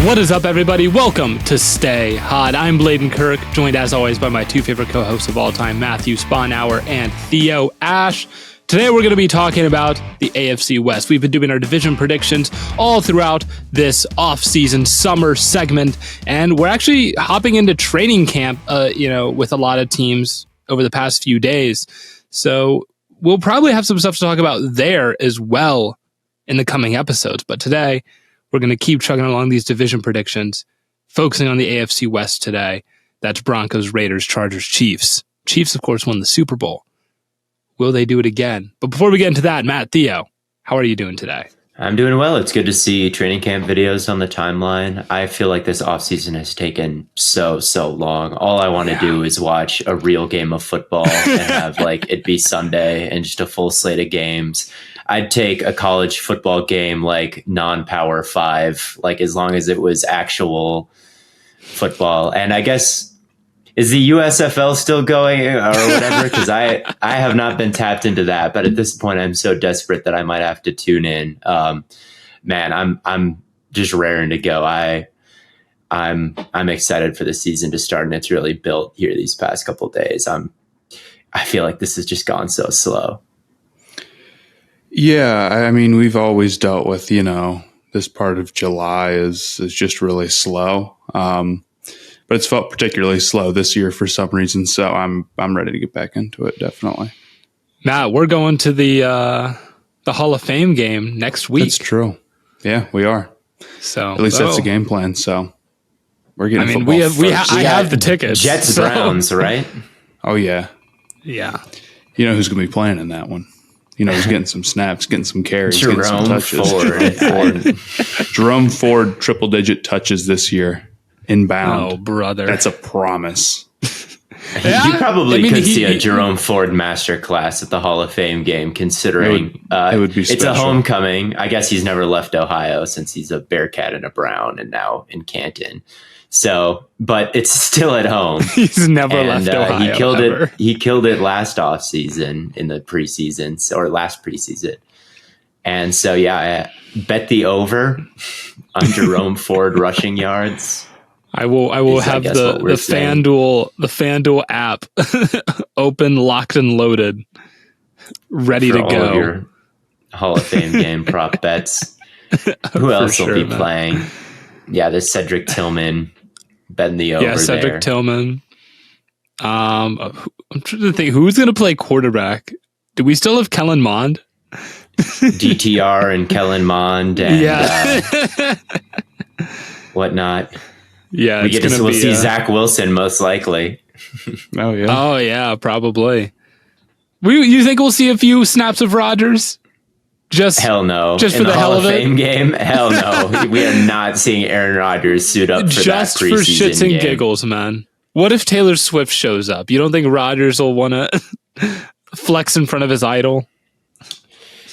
What is up, everybody? Welcome to Stay Hot. I'm Blaiden Kirk, joined as always by my two favorite co-hosts of all time, Matthew Sponhour and Theo Ash. Today we're going to be talking about the AFC West. We've been doing our division predictions all throughout this off-season summer segment, and we're actually hopping into training camp, with a lot of teams over the past few days. So we'll probably have some stuff to talk about there as well in the coming episodes. But today we're going to keep chugging along these division predictions, focusing on the AFC West today. That's Broncos, Raiders, Chargers, Chiefs. Chiefs, of course, won the Super Bowl. Will they do it again? But before we get into that, Matt, Theo, how are you doing today? I'm doing well. It's good to see training camp videos on the timeline. I feel like this offseason has taken so long. All I want to do is watch a real game of football and have it be Sunday and just a full slate of games. I'd take a college football game non-Power 5, as long as it was actual football. And I guess, is the USFL still going or whatever? Because I have not been tapped into that. But at this point, I'm so desperate that I might have to tune in. Man, I'm just raring to go. I'm excited for the season to start, and it's really built here these past couple of days. I feel like this has just gone so slow. Yeah, I mean, we've always dealt with, this part of July is just really slow. But it's felt particularly slow this year for some reason. So I'm ready to get back into it. Definitely. Matt, we're going to the Hall of Fame game next week. That's true. Yeah, we are. So at least that's the game plan. So we're getting. I mean, I have the tickets. Jets, Browns, right? Oh yeah, yeah. You know who's going to be playing in that one? You know who's getting some snaps, getting some carries, Jerome getting some touches. Ford. Jerome Ford, triple-digit touches this year. Inbound. Oh, brother. That's a promise. You probably could see a Jerome Ford masterclass at the Hall of Fame game, considering it would be it's special. a homecoming. I guess he's never left Ohio since he's a Bearcat and a Brown and now in Canton. So, but it's still at home. He's never left Ohio. He killed it. He killed it last offseason in the preseason or last preseason. And so, yeah, I bet the over on Jerome Ford rushing yards. I will have the FanDuel app open, locked and loaded, ready to go. All of your Hall of Fame game prop bets. Who else will be playing? Yeah, there's Cedric Tillman betting the over. Yeah, Cedric Tillman. I'm trying to think who's going to play quarterback. Do we still have Kellen Mond? DTR and Kellen Mond and whatnot. Yeah, we'll see Zach Wilson most likely. Oh yeah. Oh yeah, probably. You think we'll see a few snaps of Rodgers? Hell no. Just in for the hell Hall of it? Fame game? Hell no. We are not seeing Aaron Rodgers suit up for just that preseason for shits and game. giggles, man. What if Taylor Swift shows up? You don't think Rodgers will want to flex in front of his idol?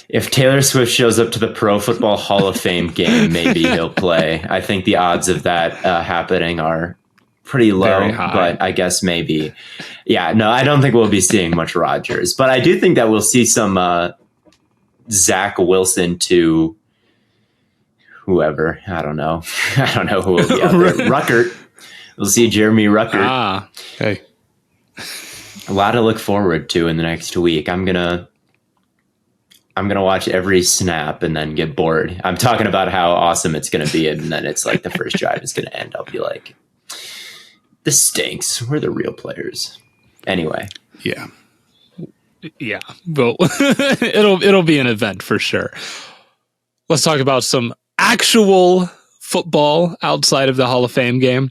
If Taylor Swift shows up to the Pro Football Hall of Fame game, maybe he'll play. I think the odds of that happening are pretty low, but I guess maybe. Yeah, no, I don't think we'll be seeing much Rodgers, but I do think that we'll see some Zach Wilson to whoever. I don't know. I don't know who will be out there. Ruckert. We'll see Jeremy Ruckert. Hey. A lot to look forward to in the next week. I'm gonna watch every snap and then get bored. I'm talking about how awesome it's gonna be, and then it's the first drive is gonna end. I'll be like, this stinks. We're the real players. Anyway. Yeah. Yeah. Well, it'll be an event for sure. Let's talk about some actual football outside of the Hall of Fame game.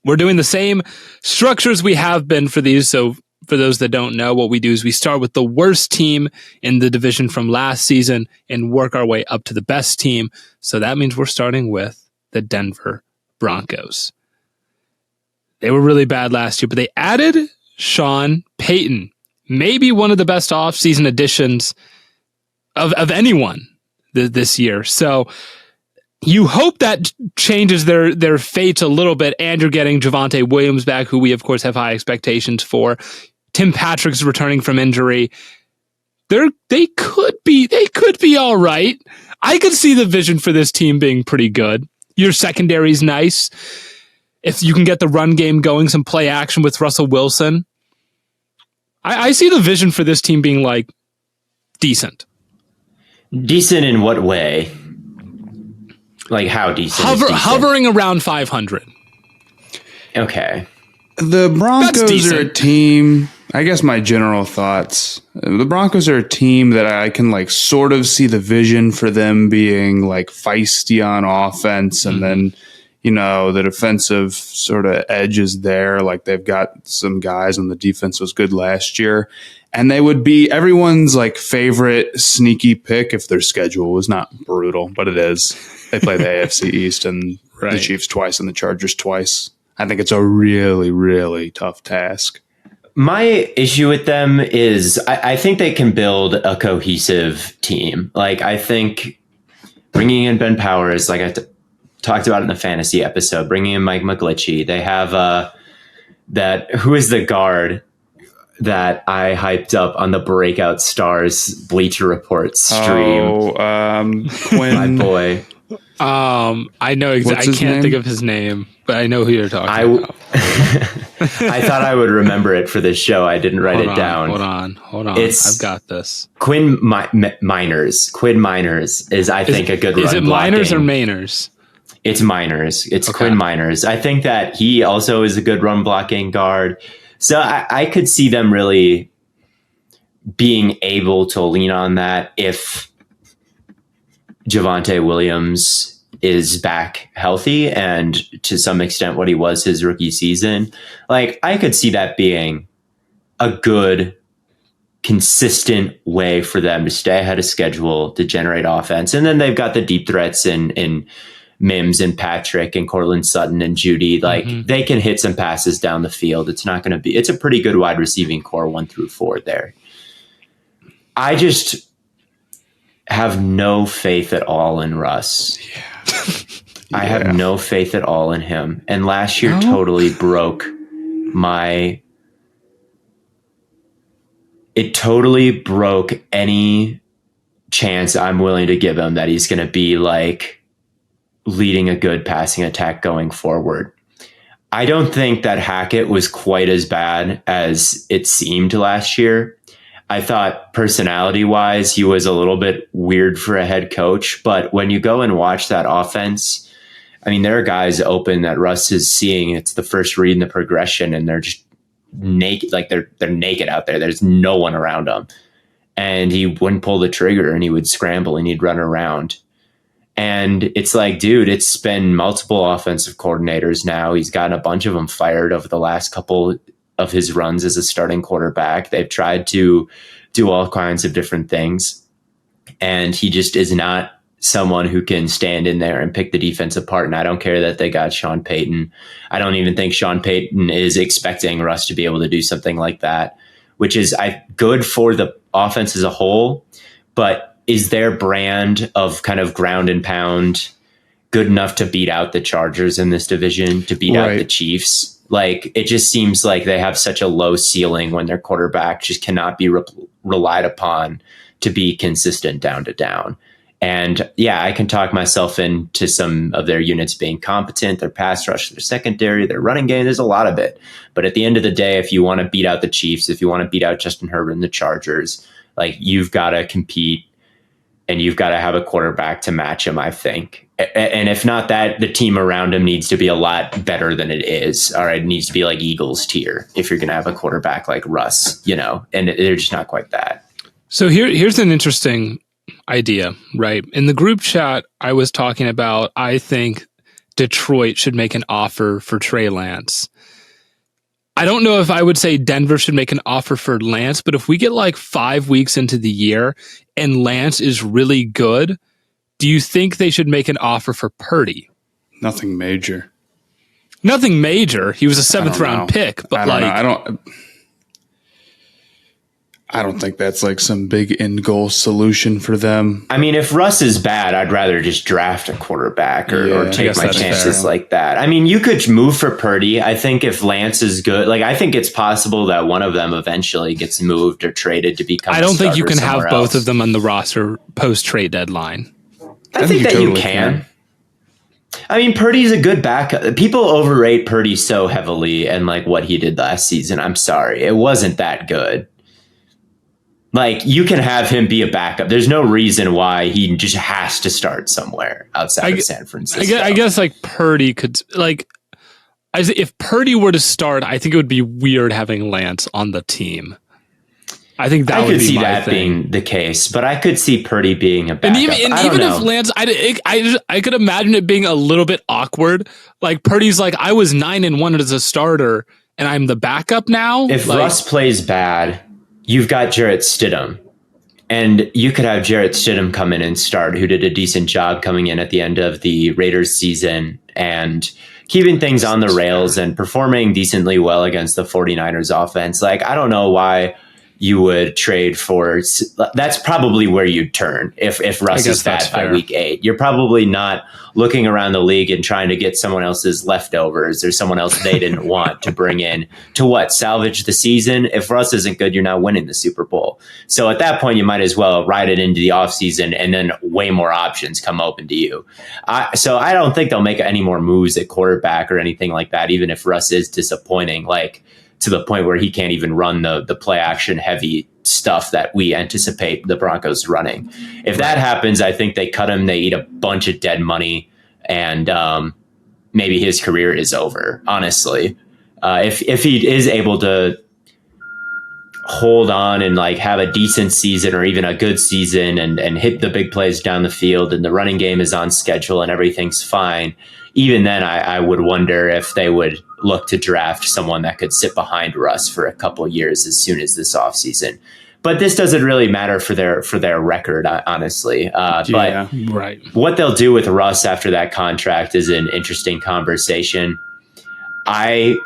We're doing the same structures we have been for these. So for those that don't know, what we do is we start with the worst team in the division from last season and work our way up to the best team. So that means we're starting with the Denver Broncos. They were really bad last year, but they added Sean Payton, maybe one of the best offseason additions of anyone this year. So you hope that changes their fates a little bit, and you're getting Javonte Williams back, who we, of course, have high expectations for. Tim Patrick's returning from injury. They could be all right. I could see the vision for this team being pretty good. Your secondary's nice. If you can get the run game going, some play action with Russell Wilson, I see the vision for this team being like decent. Decent in what way? Like how decent? Hovering around 500. Okay. The Broncos are a team. I guess my general thoughts. The Broncos are a team that I can like sort of see the vision for them being like feisty on offense, and then the defensive sort of edge is there. Like they've got some guys, and the defense was good last year, and they would be everyone's like favorite sneaky pick if their schedule was not brutal, but it is. They play the AFC East and the Chiefs twice and the Chargers twice. I think it's a really, really tough task. My issue with them is I think they can build a cohesive team. Like, I think bringing in Ben Powers, like I talked about in the fantasy episode, bringing in Mike McGlinchey. They have who is the guard that I hyped up on the Breakout Stars Bleacher Report stream? Quinn. My boy. I know exactly. I can't think of his name, but I know who you're talking about. I thought I would remember it for this show. I didn't write it down. Hold on. I've got this. Quinn Miners. Quinn Miners is, I think, a good run blocking. Is it Miners or Mainers? It's Miners. It's okay. Quinn Miners. I think that he also is a good run blocking guard. So I could see them really being able to lean on that if Javonte Williams is back healthy and to some extent what he was his rookie season. Like, I could see that being a good, consistent way for them to stay ahead of schedule, to generate offense. And then they've got the deep threats in Mims and Patrick and Cortland Sutton and Judy. Like, they can hit some passes down the field. It's a pretty good wide receiving core 1 through 4 there. I just have no faith at all in Russ. Yeah. I have no faith at all in him. And last year totally broke any chance I'm willing to give him that he's going to be like leading a good passing attack going forward. I don't think that Hackett was quite as bad as it seemed last year. I thought personality-wise, he was a little bit weird for a head coach. But when you go and watch that offense, I mean, there are guys open that Russ is seeing. It's the first read in the progression, and they're just naked. Like they're naked out there. There's no one around them. And he wouldn't pull the trigger, and he would scramble, and he'd run around. And it's like, dude, it's been multiple offensive coordinators now. He's gotten a bunch of them fired over the last couple of his runs as a starting quarterback. They've tried to do all kinds of different things, and he just is not someone who can stand in there and pick the defense apart. And I don't care that they got Sean Payton. I don't even think Sean Payton is expecting Russ to be able to do something like that, which is good for the offense as a whole. But is their brand of kind of ground and pound good enough to beat out the Chargers in this division, to beat out the Chiefs? Like, it just seems like they have such a low ceiling when their quarterback just cannot be relied upon to be consistent down to down. And yeah, I can talk myself into some of their units being competent, their pass rush, their secondary, their running game. There's a lot of it. But at the end of the day, if you want to beat out the Chiefs, if you want to beat out Justin Herbert and the Chargers, like, you've got to compete and you've got to have a quarterback to match him, I think. And if not that, the team around him needs to be a lot better than it is. All right. It needs to be like Eagles tier if you're going to have a quarterback like Russ, and they're just not quite that. So here's an interesting idea, right? In the group chat, I was talking about, I think Detroit should make an offer for Trey Lance. I don't know if I would say Denver should make an offer for Lance, but if we get like 5 weeks into the year and Lance is really good, do you think they should make an offer for Purdy? Nothing major. Nothing major. He was a 7th round pick, but I don't think that's like some big end goal solution for them. I mean, if Russ is bad, I'd rather just draft a quarterback or take my chances like that. I mean, you could move for Purdy. I think if Lance is good, like, I think it's possible that one of them eventually gets moved or traded to become I don't think you can have both else. of them on the roster post trade deadline. I think that you can. I mean, Purdy's a good backup. People overrate Purdy so heavily and like what he did last season. I'm sorry. It wasn't that good. Like, you can have him be a backup. There's no reason why he just has to start somewhere outside of San Francisco. I guess like Purdy could, like, if Purdy were to start, I think it would be weird having Lance on the team. I think that would be my thing. I could see that being the case, but I could see Purdy being a backup. And even if Lance, I could imagine it being a little bit awkward. Like, Purdy's like, I was 9-1 as a starter, and I'm the backup now. If like, Russ plays bad, you've got Jarrett Stidham, and you could have Jarrett Stidham come in and start, who did a decent job coming in at the end of the Raiders season and keeping things on the rails and performing decently well against the 49ers offense. Like, I don't know why you would trade for. That's probably where you'd turn if Russ is bad by week 8. You're probably not looking around the league and trying to get someone else's leftovers or someone else they didn't want to bring in to salvage the season. If Russ isn't good, you're not winning the Super Bowl. So at that point, you might as well ride it into the offseason, and then way more options come open to you. So I don't think they'll make any more moves at quarterback or anything like that, even if Russ is disappointing, like to the point where he can't even run the play action heavy stuff that we anticipate the Broncos running. If that happens, I think they cut him, they eat a bunch of dead money, and maybe his career is over, honestly. If he is able to hold on and like have a decent season or even a good season and hit the big plays down the field and the running game is on schedule and everything's fine, even then I would wonder if they would look to draft someone that could sit behind Russ for a couple of years as soon as this offseason. But this doesn't really matter for their record, honestly. But right. What they'll do with Russ after that contract is an interesting conversation. I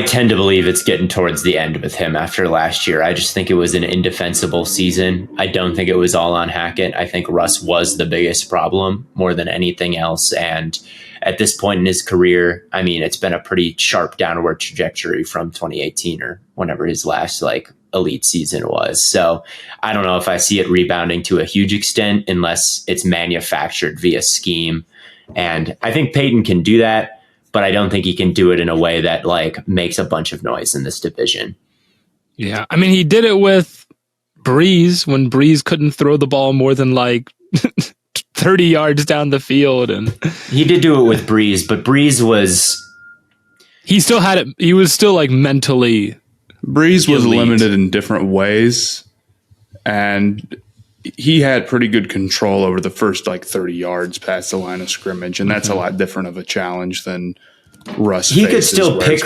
tend to believe it's getting towards the end with him after last year. I just think it was an indefensible season. I don't think it was all on Hackett. I think Russ was the biggest problem more than anything else. And at this point in his career, I mean, it's been a pretty sharp downward trajectory from 2018 or whenever his last like elite season was. So I don't know if I see it rebounding to a huge extent unless it's manufactured via scheme. And I think Peyton can do that, but I don't think he can do it in a way that like makes a bunch of noise in this division. Yeah. I mean, he did it with Breeze when Breeze couldn't throw the ball more than like 30 yards down the field. And he did do it with Breeze, but Breeze was... He still had it. He was still like mentally... Breeze was limited in different ways, and he had pretty good control over the first like 30 yards past the line of scrimmage, and that's a lot different of a challenge than Russ. He could still pick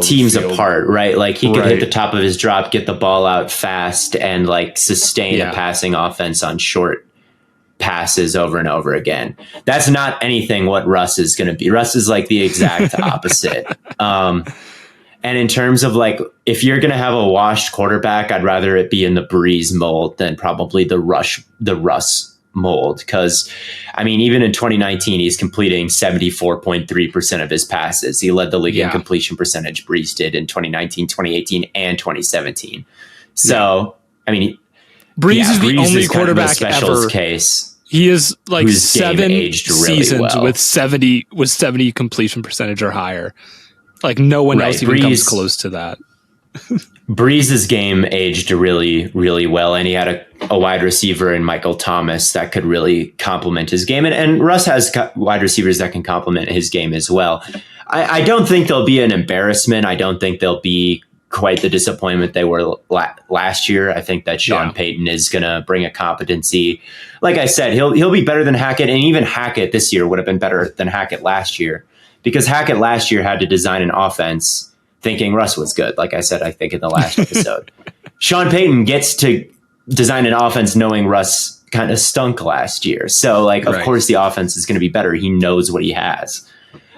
teams apart, right? Like he could hit the top of his drop, get the ball out fast, and like sustain a passing offense on short passes over and over again. That's not anything what Russ is going to be. Russ is like the exact opposite. And in terms of like, if you're going to have a washed quarterback, I'd rather it be in the Breeze mold than probably the Russ mold. Because, I mean, even in 2019, he's completing 74.3% of his passes. He led the league in completion percentage. Breeze did in 2019, 2018, and 2017. So, I mean, Breeze is the only quarterback kind of ever. Case. He is like 7 seasons with 70 completion percentage or higher. Like no one else even comes close to that. Breeze's game aged really, really well, and he had a wide receiver in Michael Thomas that could really complement his game. And Russ has wide receivers that can complement his game as well. I don't think they'll be an embarrassment. I don't think they'll be quite the disappointment they were last year. I think that Sean Payton is going to bring a competency. Like I said, he'll be better than Hackett, and even Hackett this year would have been better than Hackett last year. Because Hackett last year had to design an offense thinking Russ was good, like I said, I think in the last episode. Sean Payton gets to design an offense knowing Russ kind of stunk last year. So, like, of course the offense is going to be better. He knows what he has.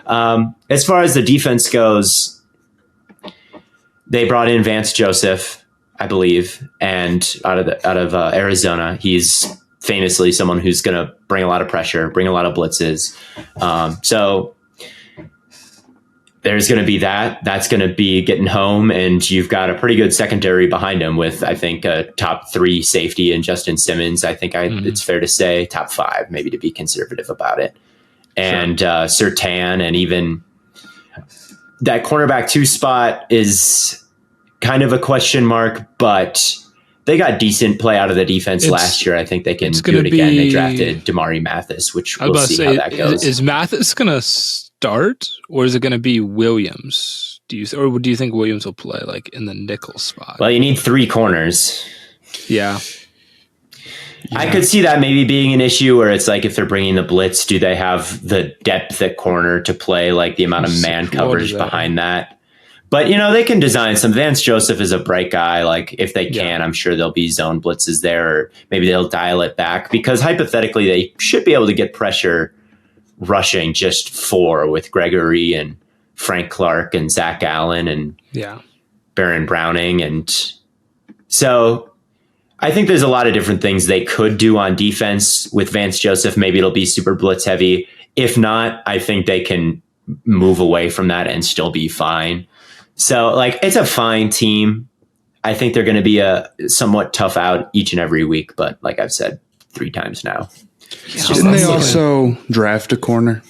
As far as the defense goes, they brought in Vance Joseph, I believe, and out of Arizona. He's famously someone who's going to bring a lot of pressure, bring a lot of blitzes. So there's going to be that. That's going to be getting home, and you've got a pretty good secondary behind him with, I think, a top 3 safety in Justin Simmons. I think it's fair to say top 5, maybe to be conservative about it. And Surtain, and even that cornerback 2 spot is kind of a question mark, but they got decent play out of the defense last year. I think they can do it again. They drafted Damari Mathis, which we'll see how that goes. Is Mathis going to start, or is it going to be Williams? Do you think Williams will play like in the nickel spot? Well, you need 3 corners. Yeah. I could see that maybe being an issue where it's like if they're bringing the blitz, do they have the depth at corner to play like the amount of man coverage behind that? But, they can design some. Vance Joseph is a bright guy. Like, if they can, I'm sure there'll be zone blitzes there, or maybe they'll dial it back, because hypothetically they should be able to get pressure rushing just 4 with Gregory and Frank Clark and Zach Allen and Baron Browning. And so I think there's a lot of different things they could do on defense with Vance Joseph. Maybe it'll be super blitz heavy. If not, I think they can move away from that and still be fine. So, like, it's a fine team. I think they're going to be a somewhat tough out each and every week, but like I've said 3 times now. Didn't they also draft a corner?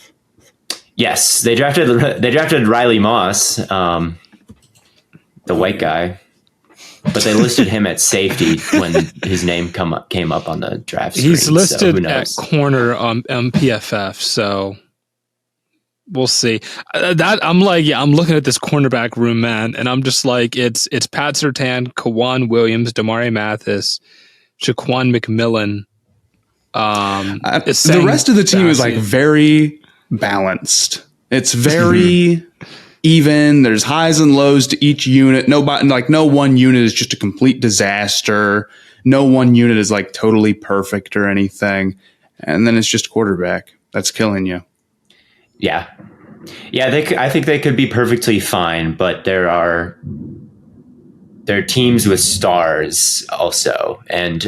Yes, they drafted Riley Moss, the white guy, but they listed him at safety when his name came up on the draft screen. He's listed at corner on PFF, so we'll see. I'm looking at this cornerback room, man, and I'm just like, it's Pat Surtain, Kawan Williams, Damari Mathis, Jaquan McMillan. The rest of the team is like very balanced. It's very even. There's highs and lows to each unit. No one unit is just a complete disaster. No one unit is like totally perfect or anything. And then it's just quarterback that's killing you. Yeah. I think they could be perfectly fine, but there are teams with stars also, and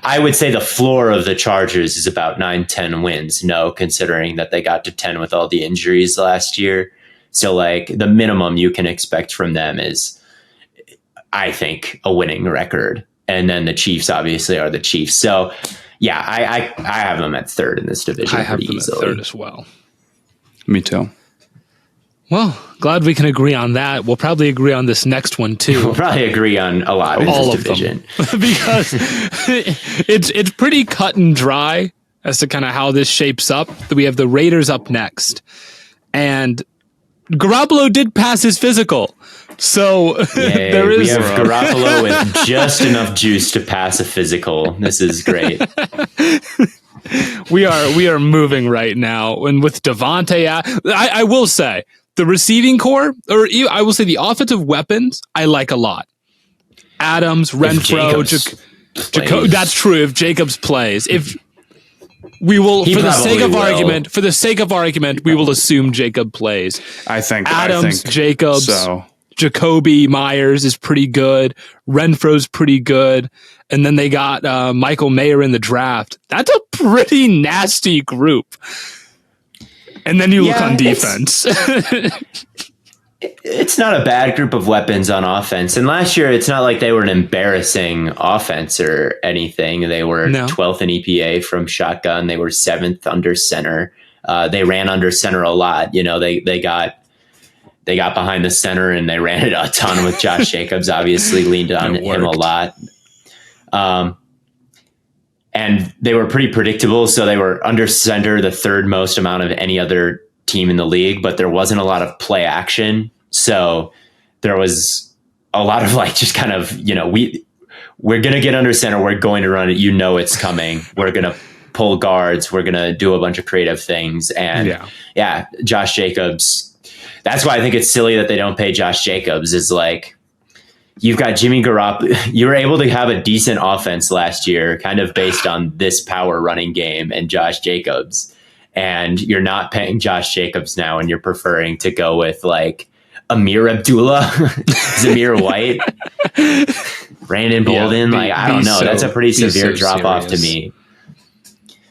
I would say the floor of the Chargers is about 9-10 wins. No, considering that they got to 10 with all the injuries last year. So, like, the minimum you can expect from them is, I think, a winning record. And then the Chiefs obviously are the Chiefs. So, yeah, I have them at 3rd in this division. I have them easily. At 3rd as well. Me too. Well, glad we can agree on that. We'll probably agree on this next one too. We'll probably agree on a lot in this division. Because it's pretty cut and dry as to kind of how this shapes up. We have the Raiders up next. And Garoppolo did pass his physical. So we have Garoppolo with just enough juice to pass a physical. This is great. We are moving right now. And with Devontae, I will say, the receiving core, or I will say the offensive weapons, I like a lot. Adams, Renfro, that's true. If Jacobs plays, if we will, for the sake of argument, we will assume Jacob plays. I think Jacobs, Jacoby Myers is pretty good. Renfro's pretty good. And then they got Michael Mayer in the draft. That's a pretty nasty group. And then you look on defense. It's not a bad group of weapons on offense. And last year, it's not like they were an embarrassing offense or anything. They were 12th in EPA from shotgun. They were 7th under center. They ran under center a lot. They got behind the center and they ran it a ton with Josh Jacobs. Obviously, leaned on him a lot. And they were pretty predictable. So they were under center, the 3rd most amount of any other team in the league, but there wasn't a lot of play action. So there was a lot of like, just kind of, we're going to get under center. We're going to run it. It's coming. We're going to pull guards. We're going to do a bunch of creative things. And Josh Jacobs, that's why I think it's silly that they don't pay Josh Jacobs, is like, you've got Jimmy Garoppolo. You were able to have a decent offense last year, kind of based on this power running game and Josh Jacobs. And you're not paying Josh Jacobs now, and you're preferring to go with like Amir Abdullah, Zamir White, Brandon Bolden. I don't know. That's a pretty severe drop off to me.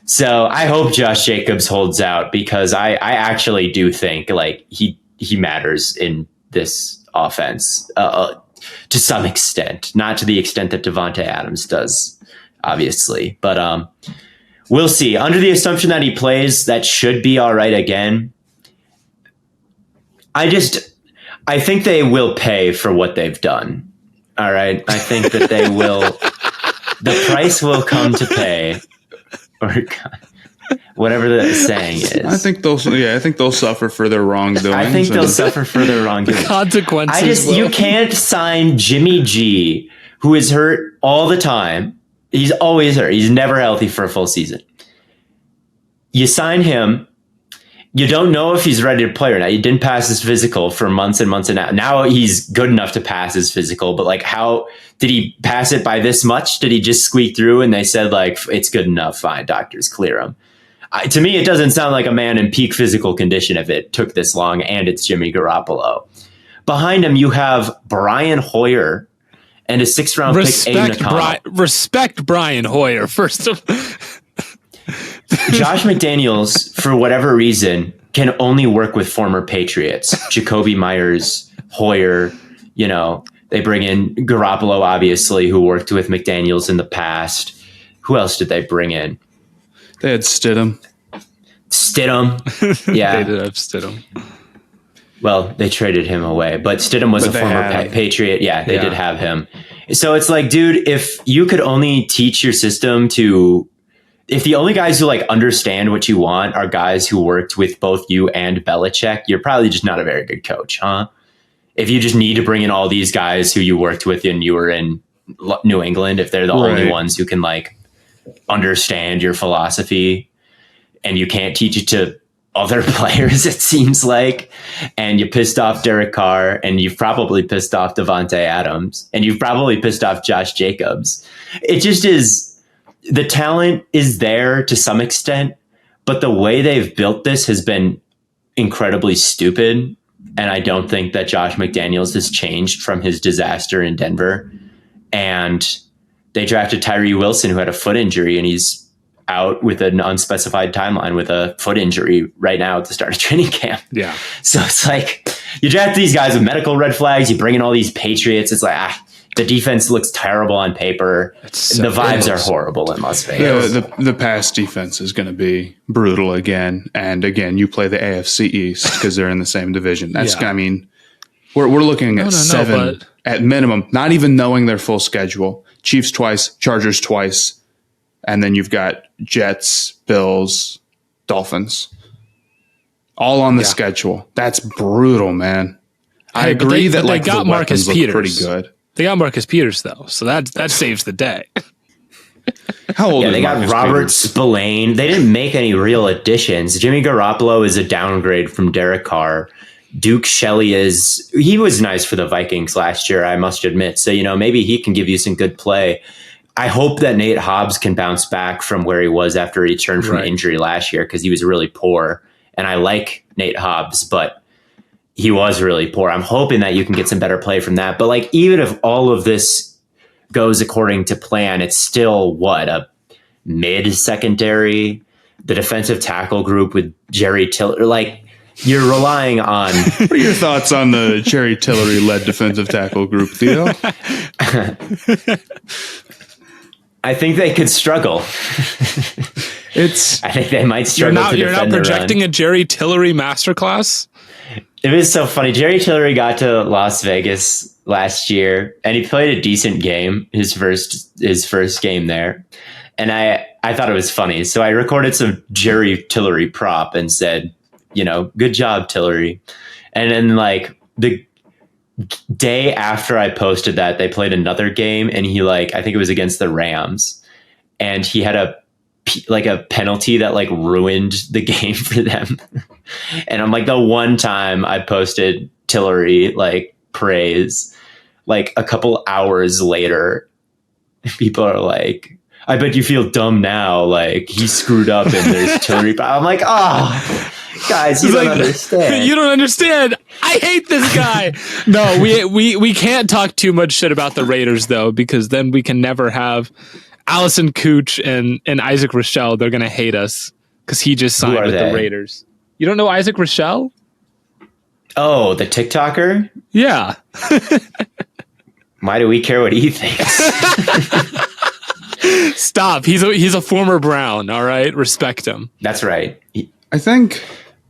So I hope Josh Jacobs holds out, because I actually do think like he he matters in this offense to some extent, not to the extent that Devontae Adams does, obviously. But we'll see. Under the assumption that he plays, that should be all right again. I think they will pay for what they've done. All right. I think that they will. The price will come to pay, or whatever the saying is. I think they'll suffer for their wrongdoings. I think they'll suffer for their wrongdoings. Consequences. You can't sign Jimmy G, who is hurt all the time. He's always hurt. He's never healthy for a full season. You sign him. You don't know if he's ready to play or not. He didn't pass his physical for months and months, and now he's good enough to pass his physical. But like, how did he pass it by this much? Did he just squeak through and they said like, it's good enough, fine, doctors, clear him? To me, it doesn't sound like a man in peak physical condition if it took this long, and it's Jimmy Garoppolo. Behind him, you have Brian Hoyer and a 6th-round pick, Aiden O'Connell. Respect Brian Hoyer, first of Josh McDaniels, for whatever reason, can only work with former Patriots. Jacoby Myers, Hoyer, they bring in Garoppolo, obviously, who worked with McDaniels in the past. Who else did they bring in? They had Stidham. Yeah. They did have Stidham. Well, they traded him away, but Stidham was a former Patriot. Yeah, they did have him. So it's like, dude, if you could only teach your system to... If the only guys who like understand what you want are guys who worked with both you and Belichick, you're probably just not a very good coach, huh? If you just need to bring in all these guys who you worked with and you were in New England, if they're the only ones who can like understand your philosophy, and you can't teach it to other players, it seems like, and you pissed off Derek Carr, and you've probably pissed off Devontae Adams, and you've probably pissed off Josh Jacobs. It just is... The talent is there to some extent, but the way they've built this has been incredibly stupid. And I don't think that Josh McDaniels has changed from his disaster in Denver. And they drafted Tyree Wilson, who had a foot injury, and he's out with an unspecified timeline with a foot injury right now at the start of training camp. Yeah. So it's like, you draft these guys with medical red flags, you bring in all these Patriots. It's like, the defense looks terrible on paper. The vibes are horrible in Las Vegas. The pass defense is going to be brutal again. And again, you play the AFC East because they're in the same division. I mean, we're looking at seven at minimum, not even knowing their full schedule. Chiefs twice, Chargers twice, and then you've got Jets, Bills, Dolphins, all on the schedule. That's brutal, man. I agree that they got Marcus Peters. Pretty good. They got Marcus Peters though, so that saves the day. How old? Yeah, they got Robert Spillane. They didn't make any real additions. Jimmy Garoppolo is a downgrade from Derek Carr. Duke Shelley he was nice for the Vikings last year, I must admit. So, maybe he can give you some good play. I hope that Nate Hobbs can bounce back from where he was after he returned from injury last year, because he was really poor. And I like Nate Hobbs, but he was really poor. I'm hoping that you can get some better play from that. But like, even if all of this goes according to plan, it's still a mid-secondary, the defensive tackle group with Jerry Tiller. Like, you're relying on... What are your thoughts on the Jerry Tillery-led defensive tackle group, Theo? I think they could struggle. I think they might struggle. You're not projecting a Jerry Tillery masterclass? It was so funny. Jerry Tillery got to Las Vegas last year, and he played a decent game, his first game there. And I thought it was funny. So I recorded some Jerry Tillery prop and said, good job, Tillery. And then like the day after I posted that, they played another game, and he I think it was against the Rams, and he had a penalty that ruined the game for them. And I'm like, the one time I posted Tillery praise, a couple hours later, people are like, I bet you feel dumb now. He screwed up and there's Tillery. I'm like, guys, you don't understand. You don't understand. I hate this guy. No, we can't talk too much shit about the Raiders though, because then we can never have Allison Cooch and Isaac Rochelle. They're going to hate us because he just signed with the Raiders. You don't know Isaac Rochelle? Oh, the TikToker? Yeah. Why do we care what he thinks? Stop. He's a former Brown. All right. Respect him. That's right. I think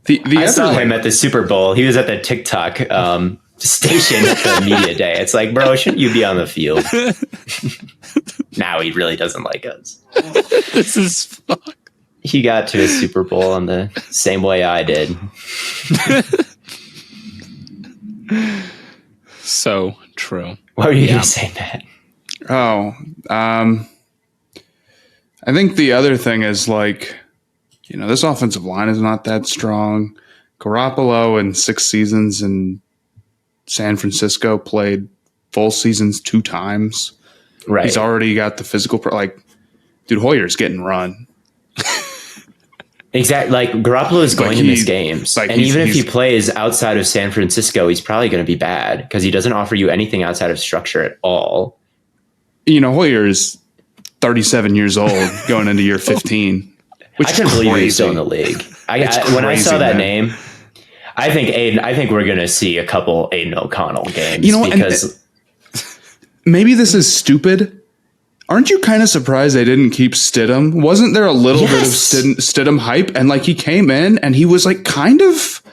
I saw him at the Super Bowl. He was at the TikTok station at the media day. It's like, bro, shouldn't you be on the field? Now he really doesn't like us. This is fuck. He got to a Super Bowl on the same way I did. So true. What were you going to say, Matt? Oh, I think the other thing is like, this offensive line is not that strong. Garoppolo in 6 seasons in San Francisco played full seasons 2 times. Right. He's already got the physical, dude, Hoyer's getting run. Exactly. Like Garoppolo is going to miss games. And even if he plays outside of San Francisco, he's probably going to be bad because he doesn't offer you anything outside of structure at all. Hoyer is 37 years old going into year 15. Which I couldn't believe he's still in the league. When I saw that name, I think we're going to see a couple Aiden O'Connell games. Because maybe this is stupid. Aren't you kind of surprised they didn't keep Stidham? Wasn't there a little bit of Stidham hype? And he came in and he was kind of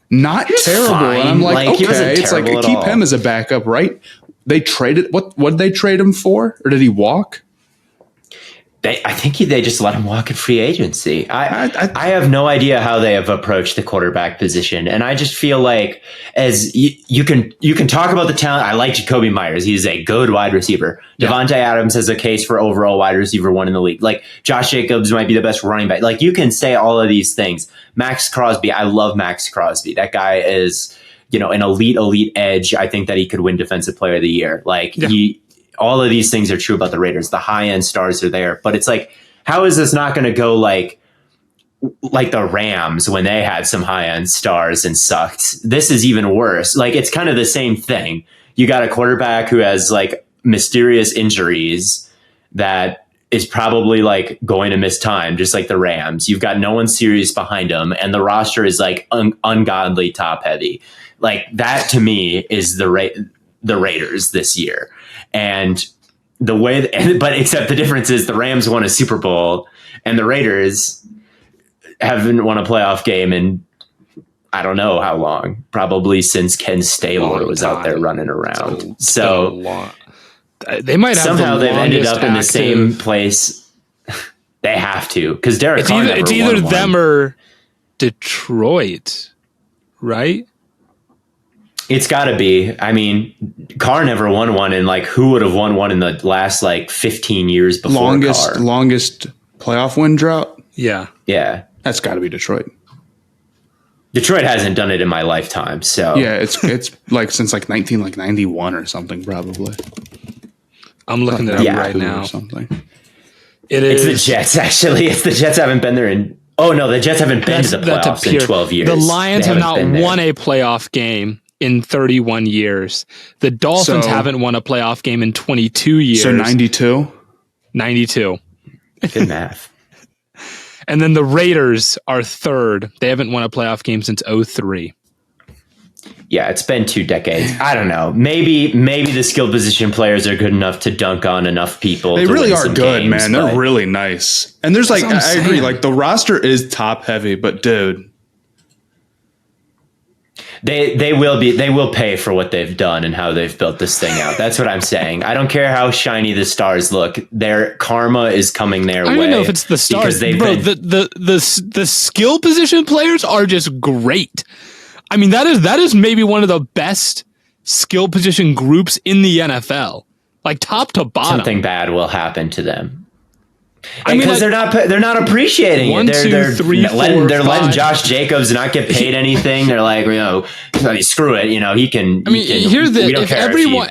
not terrible. Fine. And I'm okay, it's keep all. him as a backup, right? They traded what did they trade him for? Or did he walk? I think they just let him walk in free agency. I have no idea how they have approached the quarterback position, and I just feel like as you can talk about the talent. I like Jacoby Myers; he's a good wide receiver. Yeah. Devontae Adams has a case for overall wide receiver 1 in the league. Josh Jacobs might be the best running back. You can say all of these things. Max Crosby, I love Max Crosby. That guy is an elite edge. I think that he could win Defensive Player of the Year. All of these things are true about the Raiders. The high-end stars are there. But it's how is this not going to go like the Rams when they had some high-end stars and sucked? This is even worse. It's kind of the same thing. You got a quarterback who has mysterious injuries that is probably going to miss time, just like the Rams. You've got no one serious behind him, and the roster is ungodly top-heavy. That to me is the Raiders this year. And the way, but except the difference is the Rams won a Super Bowl and the Raiders haven't won a playoff game in I don't know how long, probably since Ken Stabler was out there running around. So they might have somehow they've ended up in the same place. They have to because Derek Carr never it's won either one. them or Detroit, right? It's got to be. I mean, Carr never won one, and who would have won one in the last 15 years before Carr? Longest playoff win drought? Yeah. That's got to be Detroit. Detroit hasn't done it in my lifetime, so yeah, it's since 1991 or something probably. I'm looking it up right now. Or something. It's the Jets actually. It's the Jets haven't been there in. Oh no, the Jets haven't been to the playoffs in 12 years. The Lions have not won a playoff game in 31 years. The Dolphins haven't won a playoff game in 22 years. So 92? 92. Good math. And then the Raiders are third. They haven't won a playoff game since 03. Yeah, it's been 2 decades. I don't know. Maybe the skill position players are good enough to dunk on enough people. They really are good, games, man. They're really nice. And there's I agree, the roster is top heavy, but dude, They will pay for what they've done and how they've built this thing out. That's what I'm saying. I don't care how shiny the stars look. Their karma is coming their way. I don't know if it's the stars, bro. The skill position players are just great. I mean, that is maybe one of the best skill position groups in the NFL, top to bottom. Something bad will happen to them. Because they're not appreciating it. They're letting Josh Jacobs not get paid anything. They're screw it. He can. I mean, here's the if everyone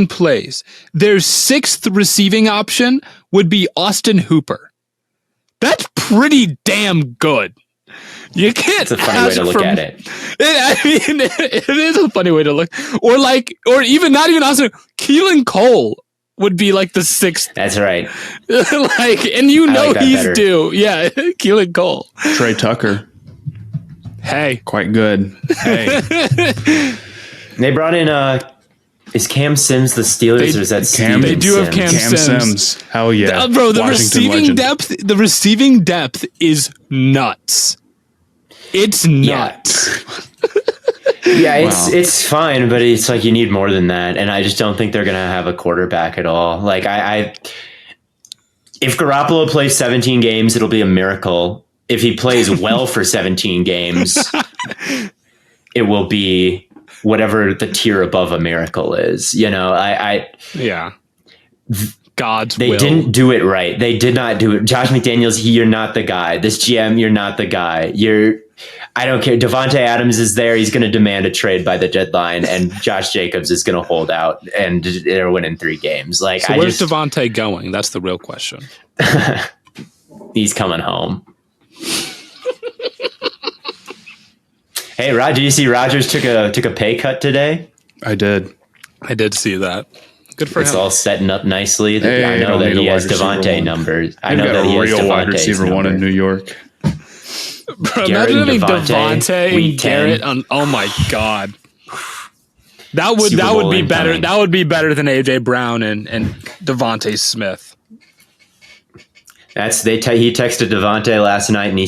plays. Their 6th receiving option would be Austin Hooper. That's pretty damn good. You can't. It's a funny way to look at it. It is a funny way to look. Or even not even Austin. Keelan Cole would be the 6th. That's right. And he's due. Yeah, Keelan Cole. Trey Tucker. Hey. Quite good. Hey. They brought in is Cam Sims the Steelers or is that Cam? Steven They do have Sims? Cam Sims. Hell yeah. Bro, the Washington receiving legend. the receiving depth is nuts. It's nuts. Yeah, Wow. it's fine, but it's like you need more than that, and I just don't think they're gonna have a quarterback at all. Like if Garoppolo plays 17 games, it'll be a miracle. If he plays well for 17 games, it will be whatever the tier above a miracle is. You know, Yeah. God's they will. didn't do it right. They did not do it. Josh McDaniels, you're not the guy. This GM, you're not the guy. I don't care. Devontae Adams is there. He's going to demand a trade by the deadline, and Josh Jacobs is going to hold out, and they're winning 3 games. Like, So where's Devontae going? That's the real question. He's coming home. Hey, Rod, did you see Rodgers took a pay cut today? I did. I did see that. Good for It's him. all setting up nicely. Hey, I know don't that need he a has wide receiver Devontae one. numbers. I They've know got that he a has real wide Devontae's receiver one in New York. Bro, Garrett imagine having and Devontae week and 10. Garrett on. Oh my god, that would Super Bowl be better. incoming. That would be better than AJ Brown and Devontae Smith. He texted Devontae last night, and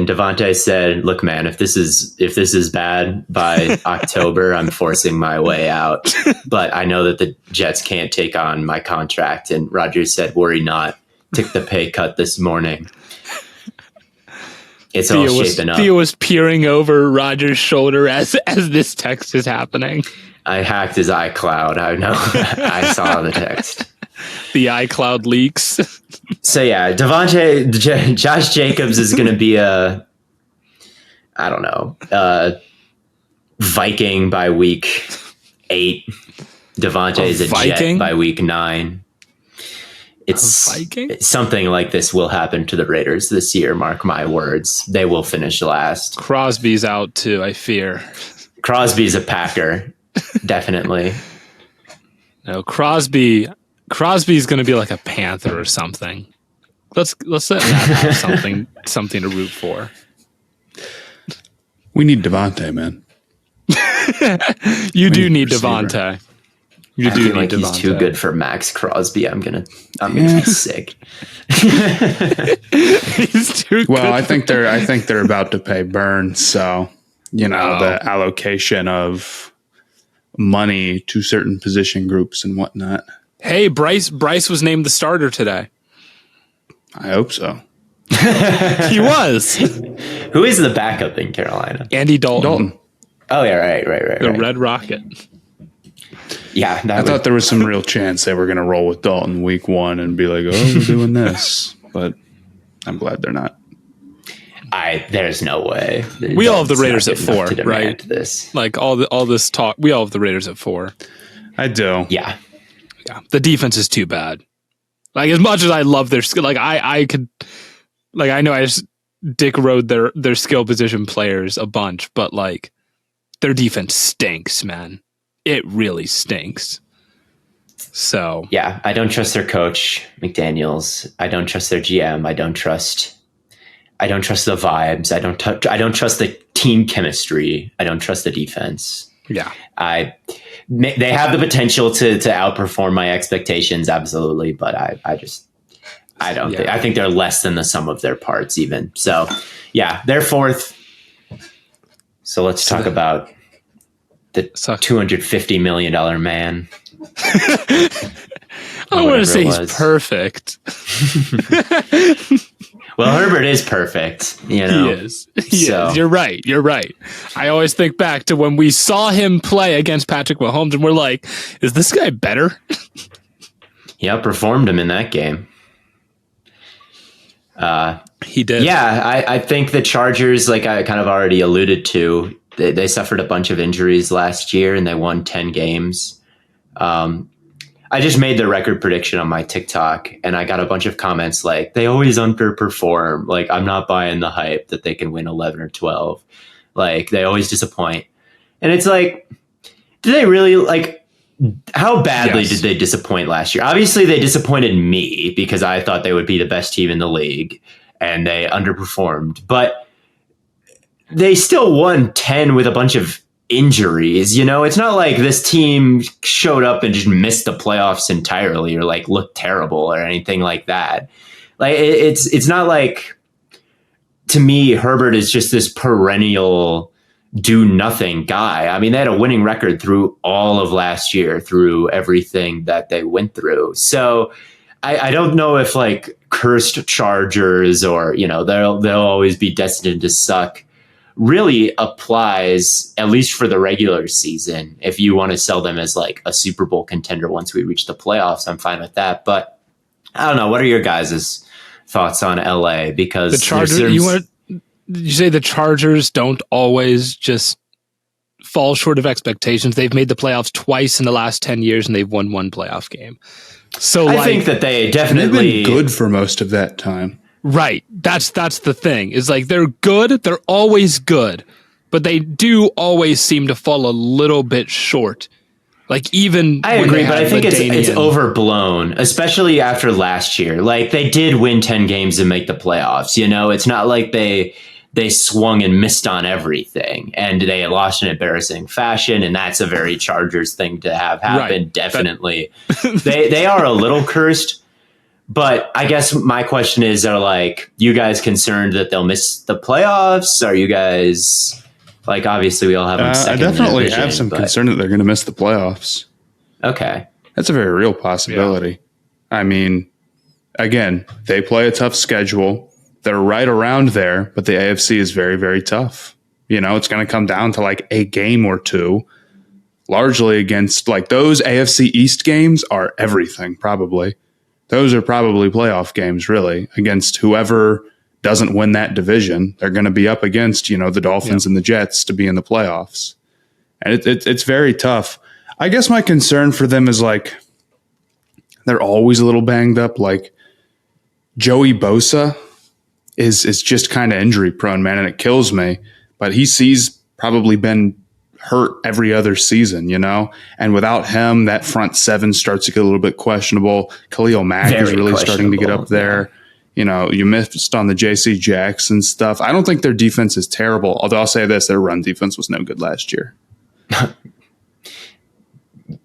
Devontae said, "Look, man, if this is bad by October, I'm forcing my way out. But I know that the Jets can't take on my contract." And Rodgers said, "Worry not. Took the pay cut this morning. It's all shaping up." Theo was peering over Rodgers' shoulder as this text is happening. I hacked his iCloud. I know. I saw the text. The iCloud leaks. So yeah, Josh Jacobs is going to be I don't know, Viking by week 8. Devontae is a Viking? Jet by week 9. It's Viking? something like this will happen to the Raiders this year. Mark my words. They will finish last. Crosby's out too, I fear. Crosby's a Packer. Definitely. No, Crosby's going to be like a Panther or something. Let's let Matt have something to root for. We need Devontae, man. You do need need receiver. Devontae. You I do feel need like Devontae. he's too good for Max Crosby. I'm gonna be sick. He's too Well, good. I think they're about to pay Burns, so the allocation of money to certain position groups and whatnot. Hey, Bryce was named the starter today. I hope so. He was. Who is the backup in Carolina? Andy Dalton. Oh yeah, right. The Red Rocket. Yeah, I thought there was some real chance they were going to roll with Dalton week 1 and be like, "Oh, we're doing this," but I'm glad they're not. There's no way. We all have the Raiders at 4, to demand right? This. Like all this talk, we all have the Raiders at 4. I do. Yeah. Yeah, the defense is too bad. Like as much as I love their skill, like I could, like I know I just dick rode their skill position players a bunch, but like their defense stinks, man. It really stinks. So Yeah, I don't trust their coach, McDaniels. I don't trust their GM. I don't trust the vibes. I don't trust the team chemistry. I don't trust the defense. yeah, They have the potential to outperform my expectations, absolutely, but I don't think. I think they're less than the sum of their parts, even. So, yeah, they're 4th. So let's talk about the $250 million man. I want to say it he's was. perfect. Well, Herbert is perfect. He is. He is. You're right. I always think back to when we saw him play against Patrick Mahomes, and we're like, "Is this guy better?" He outperformed him in that game. He did. Yeah, I think the Chargers, like I kind of already alluded to, they suffered a bunch of injuries last year, and they won 10 games. I just made the record prediction on my TikTok, and I got a bunch of comments like, they always underperform. Like, I'm not buying the hype that they can win 11 or 12. Like, they always disappoint. And it's like, do they really, like, how badly did they disappoint last year? Obviously, they disappointed me because I thought they would be the best team in the league, and they underperformed. But they still won 10 with a bunch of injuries. It's not like this team showed up and just missed the playoffs entirely or like looked terrible or anything like that. Like it's not like, to me, Herbert is just this perennial do nothing guy. I mean, they had a winning record through all of last year, through everything that they went through. So I don't know if like cursed Chargers or, they'll always be destined to suck really applies, at least for the regular season. If you want to sell them as like a Super Bowl contender once we reach the playoffs, I'm fine with that. But I don't know. What are your guys' thoughts on LA? Because the Chargers, you say the Chargers don't always just fall short of expectations. They've made the playoffs twice in the last 10 years and they've won one playoff game. So I think that they definitely they've been good for most of that time. Right. That's the thing. Is like they're good, they're always good, but they do always seem to fall a little bit short. Like even I agree, but I think it's overblown, especially after last year. Like they did win 10 games and make the playoffs. It's not like they swung and missed on everything and they lost in embarrassing fashion, and that's a very Chargers thing to have happen. Right. Definitely. They are a little cursed. But I guess my question is, are like, you guys concerned that they'll miss the playoffs? Are you guys like, obviously we all have them second? I definitely have some concern that they're going to miss the playoffs. Okay. That's a very real possibility. Yeah. I mean, again, they play a tough schedule. They're right around there, but the AFC is very, very tough. It's going to come down to like a game or two, largely against like those AFC East games are everything probably. Those are probably playoff games, really, against whoever doesn't win that division. They're going to be up against, the Dolphins and the Jets to be in the playoffs. And it's very tough. I guess my concern for them is like they're always a little banged up. Like Joey Bosa is just kind of injury prone, man, and it kills me. But he's probably been hurt every other season, and without him, that front seven starts to get a little bit questionable. Khalil Mack is really starting to get up there. Yeah. You missed on the JC Jackson stuff. I don't think their defense is terrible, although I'll say this, their run defense was no good last year.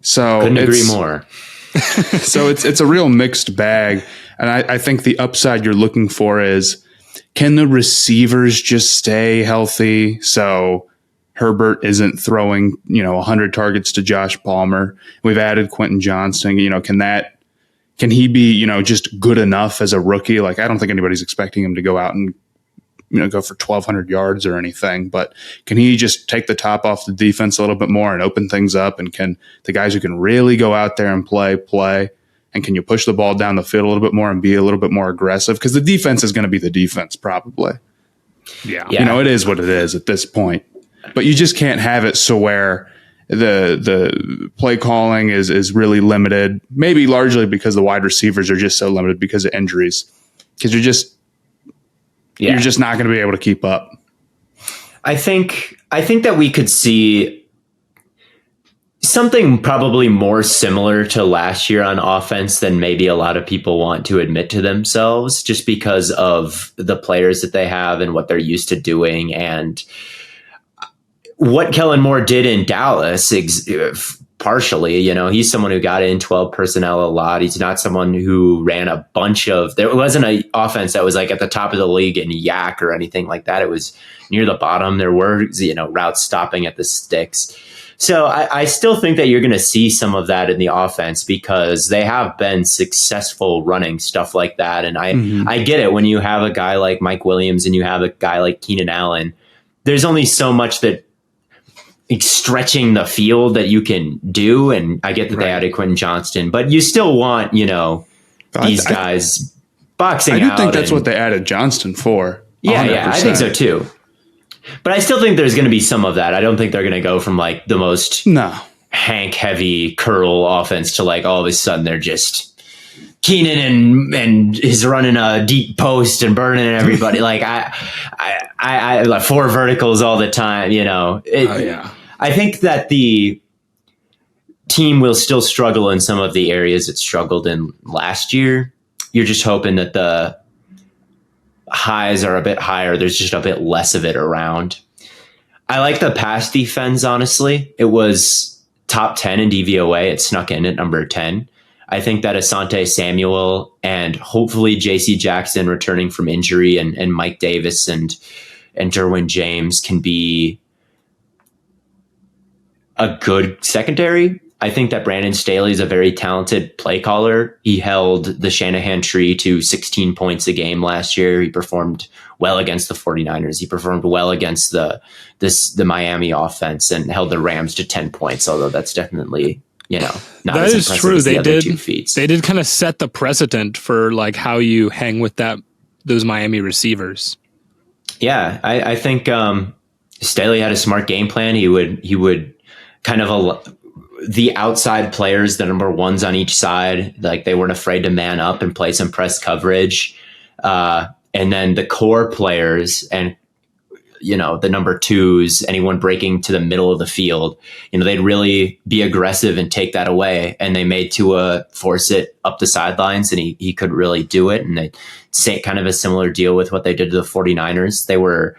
So couldn't agree more. So it's a real mixed bag. And I think the upside you're looking for is, can the receivers just stay healthy? So Herbert isn't throwing, 100 targets to Josh Palmer. We've added Quentin Johnston. Can he be, just good enough as a rookie? Like, I don't think anybody's expecting him to go out and, go for 1,200 yards or anything. But can he just take the top off the defense a little bit more and open things up? And can the guys who can really go out there and play? And can you push the ball down the field a little bit more and be a little bit more aggressive? Because the defense is going to be the defense probably. Yeah. It is what it is at this point. But you just can't have it so where the play calling is really limited, maybe largely because the wide receivers are just so limited because of injuries. Because you're just not going to be able to keep up. I think that we could see something probably more similar to last year on offense than maybe a lot of people want to admit to themselves, just because of the players that they have and what they're used to doing and what Kellen Moore did in Dallas. Partially, he's someone who got in 12 personnel a lot. He's not someone who ran a bunch of, there wasn't an offense that was like at the top of the league in yak or anything like that. It was near the bottom. There were, routes stopping at the sticks. So I still think that you're going to see some of that in the offense because they have been successful running stuff like that. And I get it when you have a guy like Mike Williams and you have a guy like Keenan Allen. There's only so much that stretching the field that you can do. And I get that they added Quentin Johnston, but you still want, these guys boxing out. I do think that's what they added Johnston for. Yeah, I think so too. But I still think there's going to be some of that. I don't think they're going to go from like the most Hank heavy curl offense to like all of a sudden they're just Keenan and is running a deep post and burning everybody. Like I like 4 verticals all the time. I think that the team will still struggle in some of the areas it struggled in last year. You're just hoping that the highs are a bit higher. There's just a bit less of it around. I like the pass defense, honestly. It was top 10 in DVOA. It snuck in at number 10. I think that Asante Samuel and hopefully JC Jackson returning from injury and Mike Davis and Derwin James can be a good secondary. I think that Brandon Staley is a very talented play caller. He held the Shanahan tree to 16 points a game last year. He performed well against the 49ers. He performed well against the Miami offense and held the Rams to 10 points, although that's definitely, not that as is impressive true. as the other two feats. They did kind of set the precedent for like how you hang with those Miami receivers. Yeah, I think Staley had a smart game plan. He would kind of the outside players, the number ones on each side, like they weren't afraid to man up and play some press coverage. And then the core players and, the number twos, anyone breaking to the middle of the field, they'd really be aggressive and take that away. And they made Tua force it up the sidelines and he could really do it. And they say kind of a similar deal with what they did to the 49ers. They were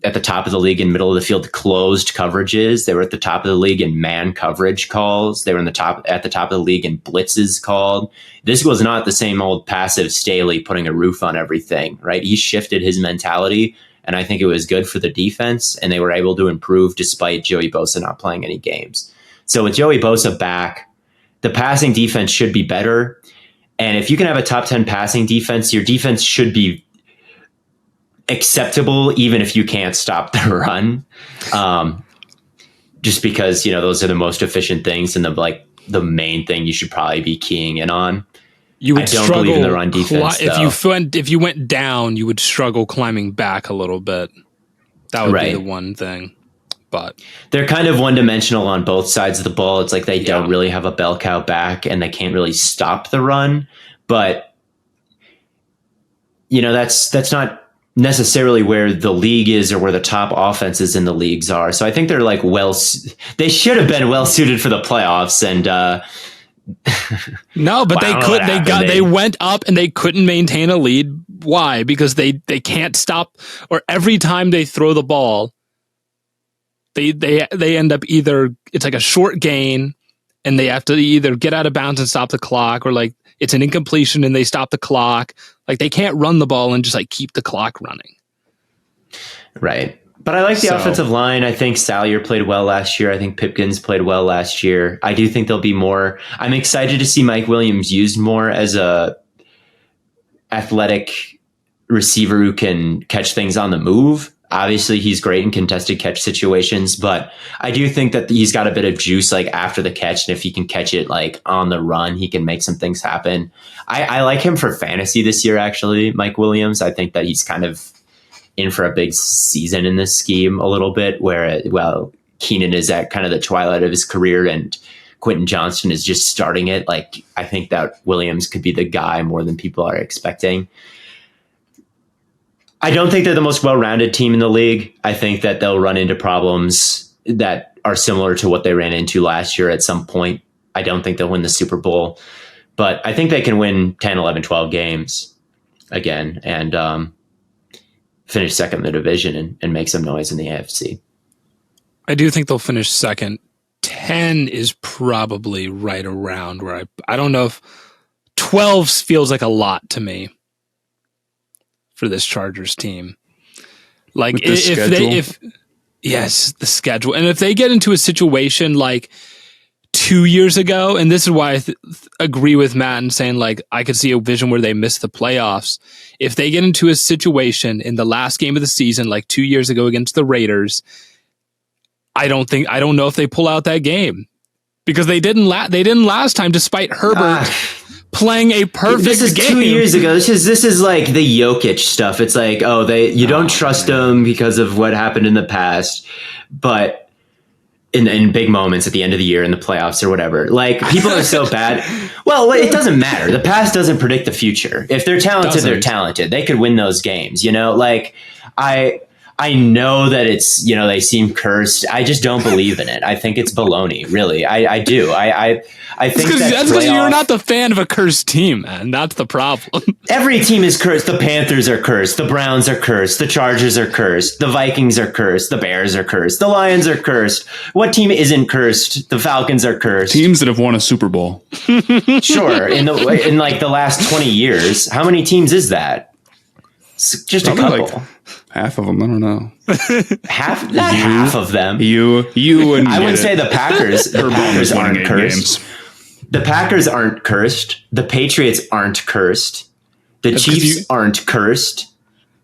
at the top of the league in middle of the field closed coverages. They were at the top of the league in man coverage calls. They were at the top of the league in blitzes called. This was not the same old passive Staley putting a roof on everything, right? He shifted his mentality, and I think it was good for the defense, and they were able to improve despite Joey Bosa not playing any games. So with Joey Bosa back, the passing defense should be better. And if you can have a top 10 passing defense, your defense should be acceptable, even if you can't stop the run, just because those are the most efficient things and the main thing you should probably be keying in on. You would I don't struggle believe in the run defense. If you went down, you would struggle climbing back a little bit. That would be the one thing. But they're kind of one dimensional on both sides of the ball. It's like they don't really have a bell cow back and they can't really stop the run. But that's not necessarily where the league is or where the top offenses in the leagues are. So I think they're like they should have been well suited for the playoffs. And no, but they went up and they couldn't maintain a lead. Why? Because they can't stop, or every time they throw the ball, they end up either it's like a short gain and they have to either get out of bounds and stop the clock, or like it's an incompletion and they stop the clock. Like they can't run the ball and just like keep the clock running. Right. But I like the offensive line. I think Salyer played well last year. I think Pipkins played well last year. I do think there'll be more. I'm excited to see Mike Williams used more as a athletic receiver who can catch things on the move. Obviously, he's great in contested catch situations, but I do think that he's got a bit of juice like after the catch. And if he can catch it like on the run, he can make some things happen. I like him for fantasy this year, actually, Mike Williams. I think that he's kind of in for a big season in this scheme a little bit where, Keenan is at kind of the twilight of his career and Quentin Johnston is just starting it. Like, I think that Williams could be the guy more than people are expecting. I don't think they're the most well-rounded team in the league. I think that they'll run into problems that are similar to what they ran into last year at some point. I don't think they'll win the Super Bowl, but I think they can win 10, 11, 12 games again and finish second in the division and make some noise in the AFC. I do think they'll finish second. 10 is probably right around where I don't know if 12 feels like a lot to me for this Chargers team. Like the schedule. And if they get into a situation like 2 years ago, and this is why I agree with Matt and saying like I could see a vision where they miss the playoffs. If they get into a situation in the last game of the season, like 2 years ago against the Raiders, I don't know if they pull out that game because they didn't last time, despite Herbert playing a perfect game. This is 2 years ago. This is like the Jokic stuff. It's like, you don't trust him because of what happened in the past, but in big moments at the end of the year in the playoffs or whatever, like people are so bad. Well, it doesn't matter. The past doesn't predict the future. If they're talented, they're talented. They could win those games. Like I I know that it's, they seem cursed. I just don't believe in it. I think it's baloney, really. I do. I think that's because you're not the fan of a cursed team, man. That's the problem. Every team is cursed. The Panthers are cursed. The Browns are cursed. The Chargers are cursed. The Vikings are cursed. The Bears are cursed. The Lions are cursed. What team isn't cursed? The Falcons are cursed. Teams that have won a Super Bowl. Sure. In like the last 20 years, how many teams is that? It's just probably a couple. Like half of them. I don't know. Half of them. You and I would say the Packers. The Packers aren't cursed. Games. The Packers aren't cursed. The Patriots aren't cursed. The Chiefs aren't cursed.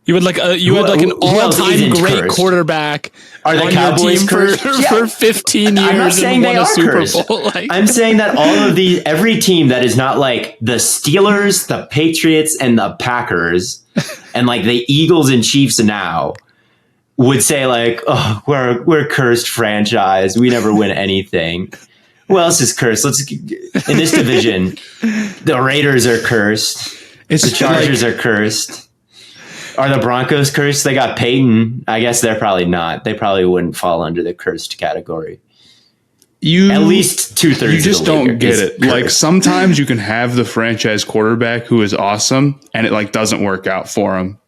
You had an all-time great quarterback. Are the Cowboys cursed? For 15 years? I'm not saying they are cursed. I'm saying that every team that is not like the Steelers, the Patriots, and the Packers, and like the Eagles and Chiefs now, would say like, oh, we're a cursed franchise. We never win anything. Who else is cursed? In this division, the Raiders are cursed. The Chargers are cursed. Are the Broncos cursed? They got Peyton. I guess they're probably not. They probably wouldn't fall under the cursed category. At least 2/3. You just don't get it. Cursed. Like sometimes you can have the franchise quarterback who is awesome, and it like doesn't work out for him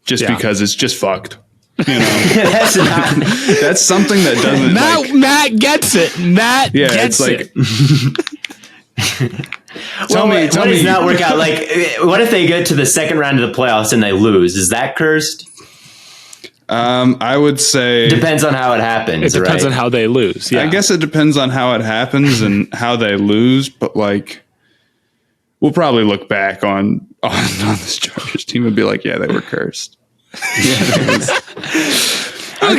just because it's just fucked. That's something that doesn't. Matt gets it. Matt gets it. Tell me, what does not work out? Like, what if they get to the second round of the playoffs and they lose? Is that cursed? I would say depends on how it happens. It depends on how they lose. Yeah. I guess it depends on how it happens and how they lose. But like, we'll probably look back on this Chargers team and be like, yeah, they were cursed. I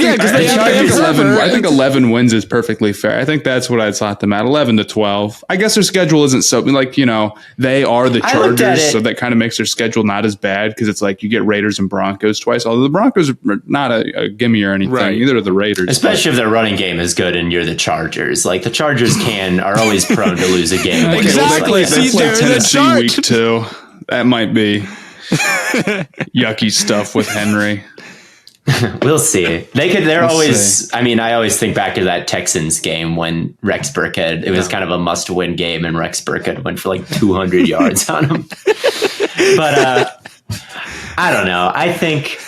think 11 wins is perfectly fair. I think that's what I'd slot them at, 11 to 12. I guess their schedule isn't so like, they are the Chargers, so that kind of makes their schedule not as bad because it's like you get Raiders and Broncos twice. Although the Broncos are not a gimme or anything, right. Either are the Raiders. Especially if their running game is good and you're the Chargers. Like the Chargers are always prone to lose a game. Exactly. They play Tennessee week 2. That might be yucky stuff with Henry. We'll see. They're always. See. I mean, I always think back to that Texans game when Rex Burkhead. It was kind of a must-win game, and Rex Burkhead went for like 200 yards on him. But I don't know. I think.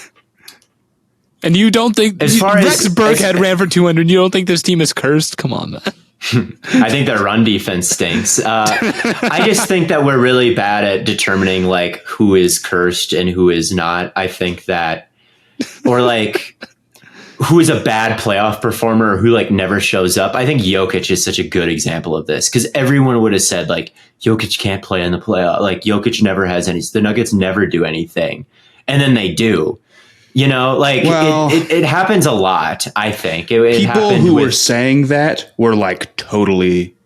And you don't think Rex Burkhead ran for 200? You don't think this team is cursed? Come on, man. I think their run defense stinks. I just think that we're really bad at determining like who is cursed and who is not. I think that. Or like who is a bad playoff performer or who like never shows up. I think Jokic is such a good example of this because everyone would have said like Jokic can't play in the playoff. Like Jokic never has any. The Nuggets never do anything, and then they do. It happens a lot. I think people who were saying that were like totally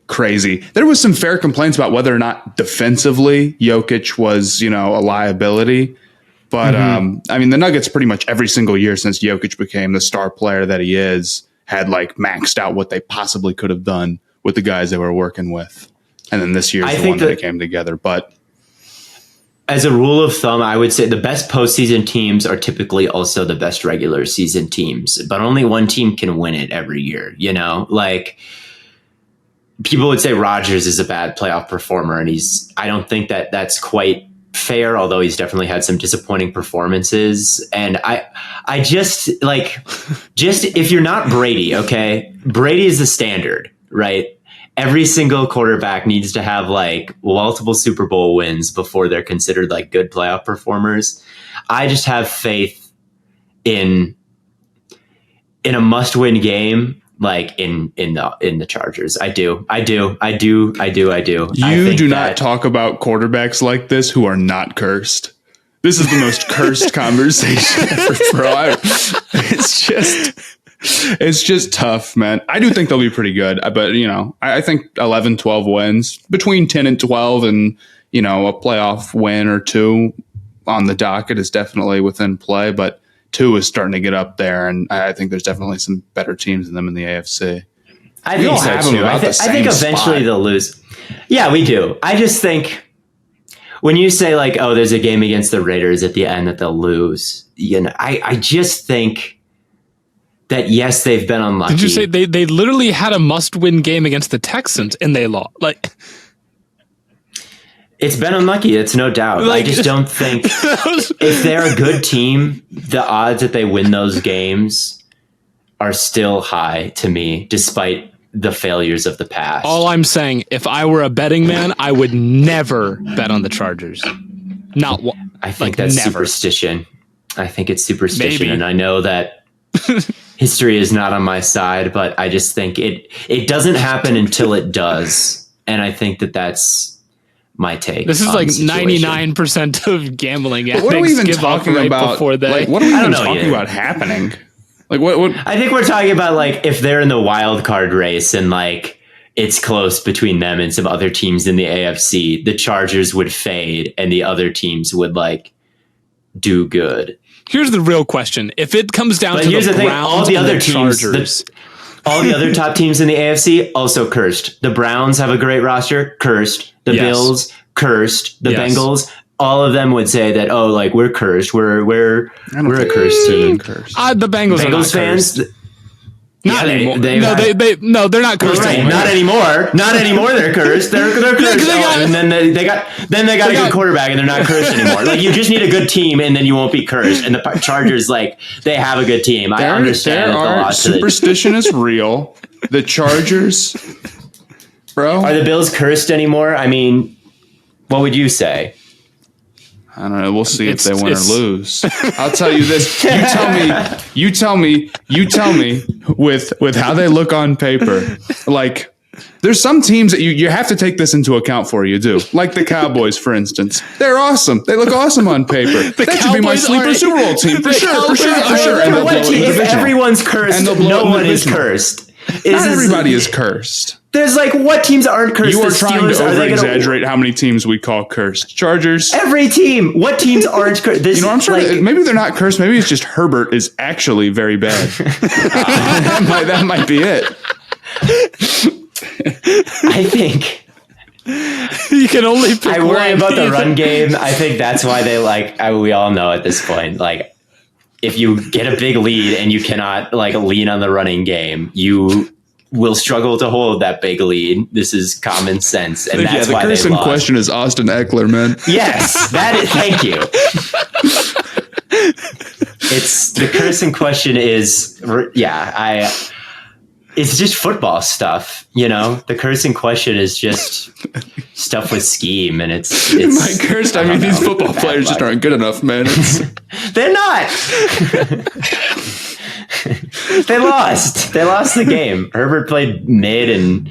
crazy. There was some fair complaints about whether or not defensively Jokic was a liability. But, I mean, the Nuggets pretty much every single year since Jokic became the star player that he is had like maxed out what they possibly could have done with the guys they were working with. And then this year's the one that it came together. But as a rule of thumb, I would say the best postseason teams are typically also the best regular season teams. But only one team can win it every year, Like people would say Rodgers is a bad playoff performer. And I don't think that that's quite fair, although he's definitely had some disappointing performances. And I just if you're not Brady, okay, Brady is the standard, right? Every single quarterback needs to have like multiple Super Bowl wins before they're considered like good playoff performers. I just have faith in a must-win game. Like in the Chargers. I do. You do not talk about quarterbacks like this who are not cursed. This is the most cursed conversation ever, bro. It's just tough, man. I do think they'll be pretty good, but I think 11, 12 wins between 10 and 12 and, a playoff win or two on the docket is definitely within play, but 2 is starting to get up there, and I think there's definitely some better teams than them in the AFC. I think so too. I think eventually they'll lose. Yeah, we do. I just think when you say like, oh, there's a game against the Raiders at the end that they'll lose, I just think that, yes, they've been unlucky. Did you say they literally had a must-win game against the Texans and they lost? Like, it's been unlucky. It's no doubt. Like, I just don't think if they're a good team, the odds that they win those games are still high to me, despite the failures of the past. all I'm saying, if I were a betting man, I would never bet on the Chargers. Not one. I think that's never. superstition. I think it's superstition. Maybe. And I know that history is not on my side, but I just think it doesn't happen until it does. And I think that that's my take. This is on like the situation. 99% of gambling addicts What are we even give up talking right about? before they. Like, what are we I don't even know talking either. about happening? Like, what? I think we're talking about like if they're in the wild card race and like it's close between them and some other teams in the AFC, the Chargers would fade and the other teams would like do good. Here's the real question: if it comes down But to here's the the thing, Browns all the and other the teams, Chargers, all the other top teams in the AFC also cursed. The Browns have a great roster, cursed. The Yes. Bills, cursed. The Yes. Bengals, all of them would say that, oh, like we're cursed. We're a cursed team. Cursed. the Bengals are not Bengals fans, cursed. Not yeah, anymore. they No, have- they're not cursed right, anymore. not anymore. Not anymore. They're cursed. They're cursed. 'cause they got- and then they got a good quarterback, and they're not cursed anymore. Like you just need a good team, and then you won't be cursed. And the Chargers, like they have a good team. I understand that the loss to the- superstition is real. The Chargers, bro. Are the Bills cursed anymore? I mean, what would you say? I don't know. We'll see if they win or It's- lose. I'll tell you this. You tell me with how they look on paper. Like, there's some teams that you have to take this into account for. You do. Like the Cowboys, for instance. They're awesome. They look awesome on paper. That should be my Cowboys sleeper are- Super Bowl team. For The sure. For sure. For Cowboys sure. are- And they'll blow What it in team, the if divisional. everyone's cursed, And they'll blow it no in the one is divisional. cursed. Not everybody is cursed. There's like what teams aren't cursed? You are The trying Steelers, to are they gonna- over-exaggerate how many teams we call cursed. Chargers. Every team. What teams aren't cursed? This, You know, I'm sure like, maybe they're not cursed. Maybe it's just Herbert is actually very bad. That might be it. I think You can only pick I worry one. about the run game. I think that's why they we all know at this point, like if you get a big lead and you cannot like lean on the running game, you will struggle to hold that big lead. This is common sense, and that's the why curse they in lost. question is Austin Eckler, man. Yes, that is. Thank you. It's the curse in question is it's just football stuff, you know. The curse in question is just stuff with scheme, and it's My cursed. I mean, these football players just aren't good enough, man. They're not. They lost. They lost the game. Herbert played mid, and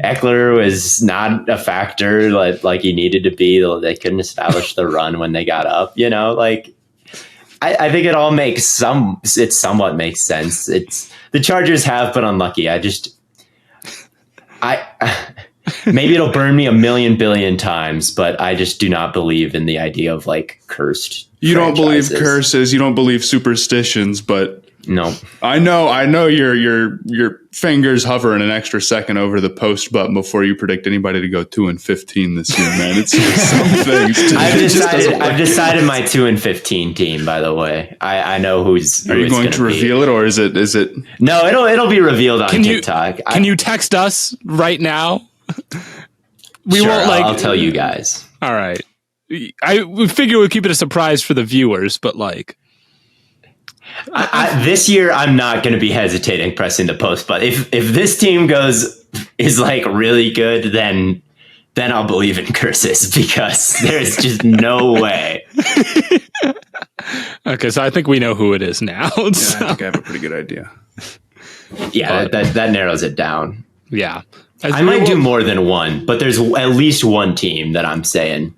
Eckler was not a factor like he needed to be. They couldn't establish the run when they got up. You know, like I think it all makes it somewhat makes sense. It's the Chargers have been unlucky. Maybe it'll burn me a million billion times, but I just do not believe in the idea of like cursed. You don't believe franchises. curses. You don't believe superstitions, but No. I know your fingers hovering an extra second over the post button before you predict anybody to go 2-15 this year, man. It's just some things. I've decided my 2-15 team. By the way, I know who's. Are you going to reveal it, or is it? No, it'll be revealed on Can you- TikTok. Can you text us right now? We Sure, won't like. I'll tell you guys. All right. We figure we'll keep it a surprise for the viewers, but like. This year, I'm not going to be hesitating pressing the post button. If this team is like really good, then I'll believe in curses because there's just no way. Okay, so I think we know who it is now. I So, think I have a pretty good idea. Yeah, that narrows it down. yeah. I might do more than one, but there's at least one team that I'm saying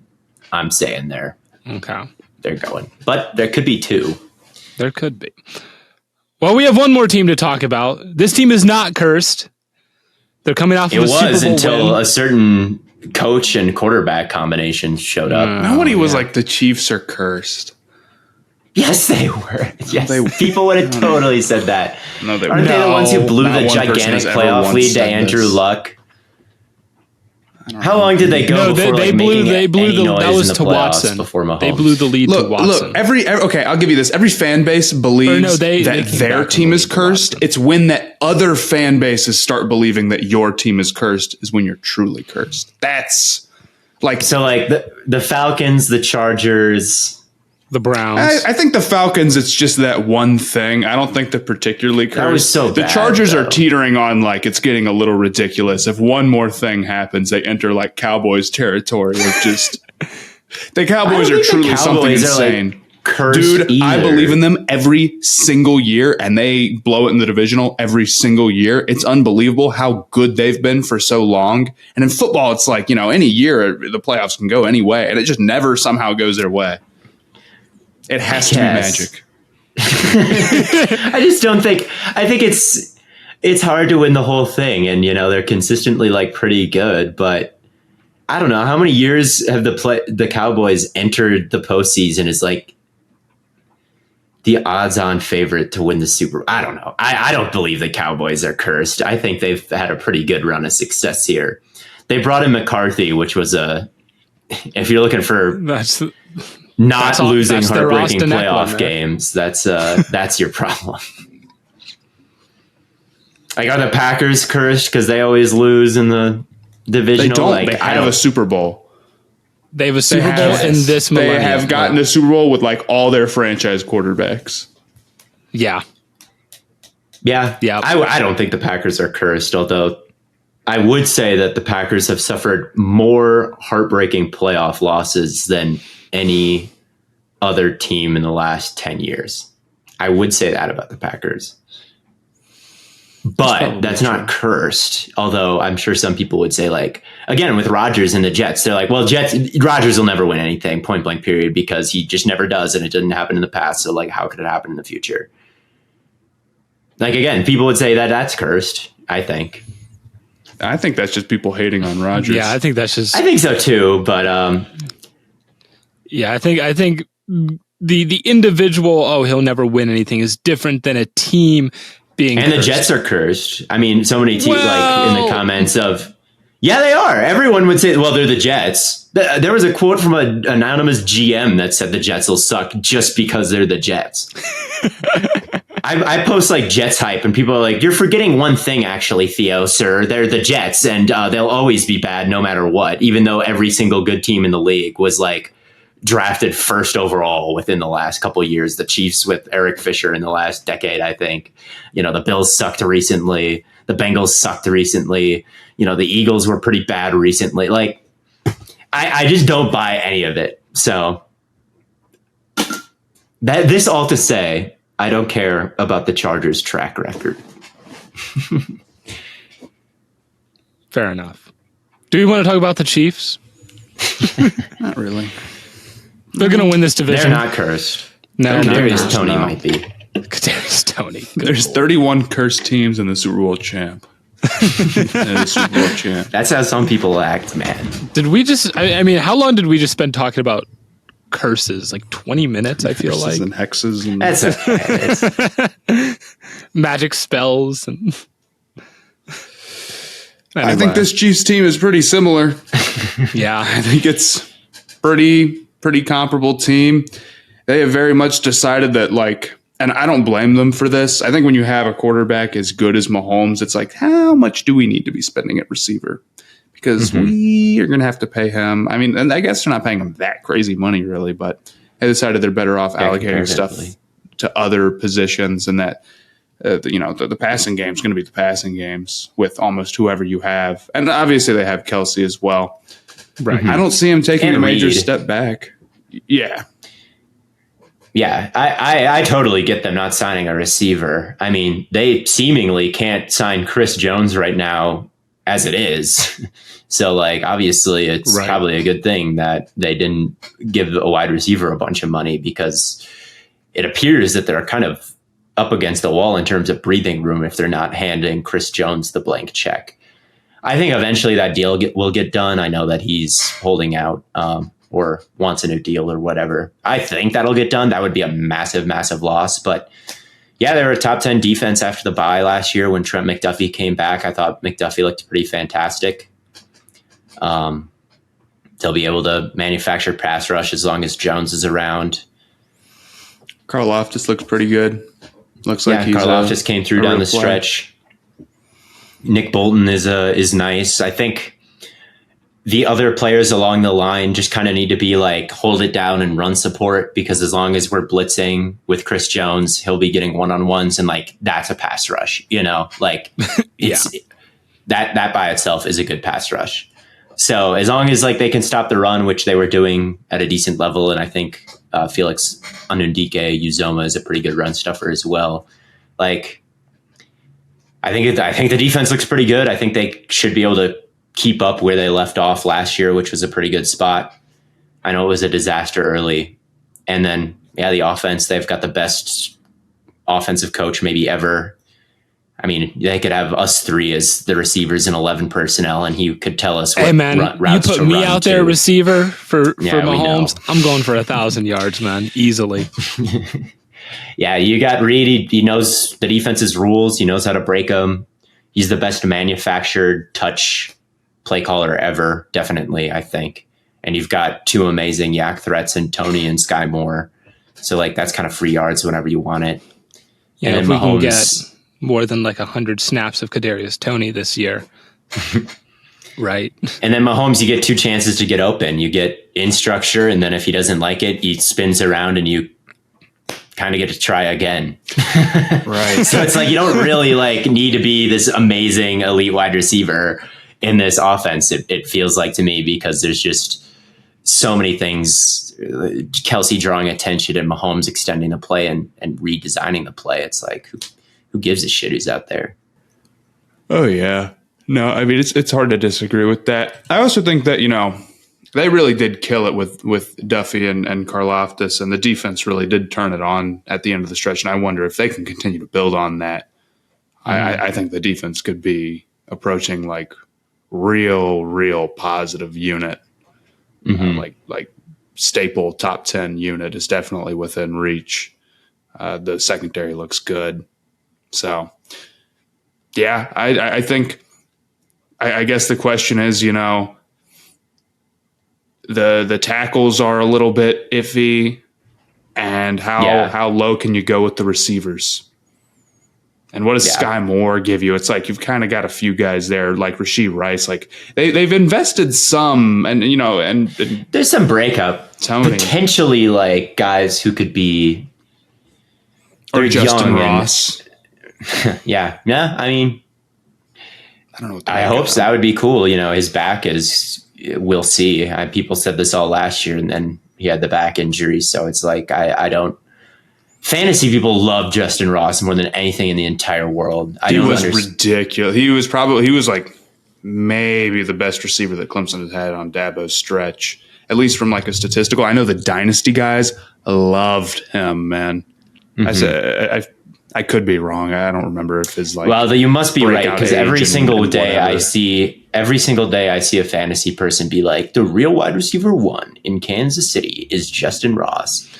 there. Okay. They're going, but there could be two. There could be. Well, we have one more team to talk about. This team is not cursed. They're coming off of It a Super was Bowl until win. a certain coach and quarterback combination showed up. Nobody was like the Chiefs are cursed. Yes, they were. Yes, They- people would have totally said that. No, they Aren't they the ones who blew not the one person gigantic has ever playoff once lead to said Andrew this. Luck? How long did they go No, before they blew the that was to Watson. Before Mahomes? They blew the lead to Watson. Look, okay, I'll give you this. Every fan base believes that their team is cursed. It's when that other fan bases start believing that your team is cursed is when you're truly cursed. That's like the Falcons, the Chargers, the Browns. I think the Falcons, it's just that one thing. I don't think they're particularly cursed. That was so the bad, Chargers though. are teetering on like it's getting a little ridiculous. If one more thing happens, they enter like Cowboys territory of just the Cowboys are truly something insane. Cursed Dude, either. I believe in them every single year, and they blow it in the divisional every single year. It's unbelievable how good they've been for so long. And in football, it's like, any year the playoffs can go any way, and it just never somehow goes their way. It has to be magic. I just don't think. I think it's hard to win the whole thing, and they're consistently like pretty good, but I don't know how many years have the Cowboys entered the postseason as like the odds-on favorite to win the Super Bowl. I don't know. I don't believe the Cowboys are cursed. I think they've had a pretty good run of success here. They brought in McCarthy, which was if you're looking for losing heartbreaking playoff games, that's your problem. Like, are the Packers cursed because they always lose in the divisional? They don't. Like, they have a Super Bowl. They have a Super Bowl in this millennium. They have gotten a Super Bowl with like all their franchise quarterbacks. Yeah. I don't think the Packers are cursed, although I would say that the Packers have suffered more heartbreaking playoff losses than any other team in the last 10 years. I would say that about the Packers. But that's not cursed. Although I'm sure some people would say, like, again, with Rodgers and the Jets, they're like, well, Rodgers will never win anything, point blank period, because he just never does. And it didn't happen in the past. So like, how could it happen in the future? Like, again, people would say that that's cursed. I think that's just people hating on Rodgers. Yeah, I think so too. But yeah, I think the individual, he'll never win anything is different than a team being and cursed. The Jets are cursed. I mean, so many teams like in the comments of, yeah, they are. Everyone would say, well, they're the Jets. There was a quote from an anonymous GM that said the Jets will suck just because they're the Jets. I post like Jets hype and people are like, you're forgetting one thing, actually, Theo, sir. They're the Jets and they'll always be bad no matter what, even though every single good team in the league was like drafted first overall within the last couple of years. The Chiefs with Eric Fisher in the last decade, I think. The Bills sucked recently. The Bengals sucked recently. The Eagles were pretty bad recently. Like, I just don't buy any of it. So this all to say, I don't care about the Chargers' track record. Fair enough. Do you want to talk about the Chiefs? Not really. They're going to win this division. They're not cursed. No, Kadarius Toney might be. Kadarius Toney. There's 31 cursed teams in the Super Bowl champ. That's how some people act, man. Did we just? I mean, how long did we just spend talking about curses? Like 20 minutes. I feel curses like and hexes and that's okay. magic spells and. Anyway. I think this Chiefs team is pretty similar. Yeah, I think it's pretty comparable team. They have very much decided that, like, and I don't blame them for this. I think when you have a quarterback as good as Mahomes, it's like, how much do we need to be spending at receiver? Because we are going to have to pay him. I mean, and I guess they're not paying him that crazy money, really, but they decided they're better off allocating stuff to other positions, and that the passing game is going to be the passing games with almost whoever you have. And obviously they have Kelsey as well. right. I don't see him taking And a major Reed. step back. Yeah. Yeah, I totally get them not signing a receiver. I mean, they seemingly can't sign Chris Jones right now as it is. So, like, obviously it's probably a good thing that they didn't give a wide receiver a bunch of money, because it appears that they're kind of up against the wall in terms of breathing room if they're not handing Chris Jones the blank check. I think eventually that deal will get done. I know that he's holding out or wants a new deal or whatever. I think that'll get done. That would be a massive, massive loss. But yeah, they were a top 10 defense after the bye last year when Trent McDuffie came back. I thought McDuffie looked pretty fantastic. They'll be able to manufacture pass rush as long as Jones is around. Karlaftis looks pretty good. Looks like he's Karlaftis came through down the stretch. Nick Bolton is nice. I think the other players along the line just kind of need to be like hold it down and run support, because as long as we're blitzing with Chris Jones, he'll be getting one-on-ones, and like that's a pass rush, like that by itself is a good pass rush. So as long as like they can stop the run, which they were doing at a decent level, and I think Felix Anundike Uzoma is a pretty good run stuffer as well. Like, I think the defense looks pretty good. I think they should be able to keep up where they left off last year, which was a pretty good spot. I know it was a disaster early, and then the offense, they've got the best offensive coach maybe ever. I mean, they could have us three as the receivers and 11 personnel, and he could tell us what routes you put to me run out there, to. receiver for Yeah, Mahomes. I'm going for 1,000 yards, man, easily. Yeah, you got Reed. He knows the defense's rules. He knows how to break them. He's the best manufactured touch play caller ever, definitely, I think. And you've got two amazing yak threats in Tony and Sky Moore. So, like, that's kind of free yards whenever you want it. Yeah, and if then we can Mahomes, get more than like 100 snaps of Kadarius Toney this year. Right. And then Mahomes, you get two chances to get open. You get in structure, and then if he doesn't like it, he spins around and you kind of get to try again. right. So it's like you don't really like need to be this amazing elite wide receiver in this offense. It feels like to me, because there's just so many things. Kelsey drawing attention and Mahomes extending the play and redesigning the play. It's like who gives a shit who's out there? Oh yeah. No, I mean it's hard to disagree with that. I also think that, they really did kill it with Duffy and Karlaftis, and the defense really did turn it on at the end of the stretch. And I wonder if they can continue to build on that. I think the defense could be approaching like real positive unit. Like staple top 10 unit is definitely within reach. The secondary looks good. So yeah, I think, I guess the question is, the tackles are a little bit iffy, and how low can you go with the receivers? And what does Sky Moore give you? It's like you've kind of got a few guys there, like Rashee Rice. Like they've invested some, and and there's some breakup. Tony. Potentially like guys who could be or Justin Ross. Yeah. I mean, I don't know. I hope so. That would be cool. His back is. We'll see. People said this all last year, and then he had the back injury. So it's like I don't. Fantasy people love Justin Ross more than anything in the entire world. He was ridiculous. He was like maybe the best receiver that Clemson has had on Dabo's stretch, at least from like a statistical. I know the dynasty guys loved him, man. Mm-hmm. I could be wrong. I don't remember if his like. Well, you must be right, because every single day I see a fantasy person be like, the real wide receiver one in Kansas City is Justin Ross.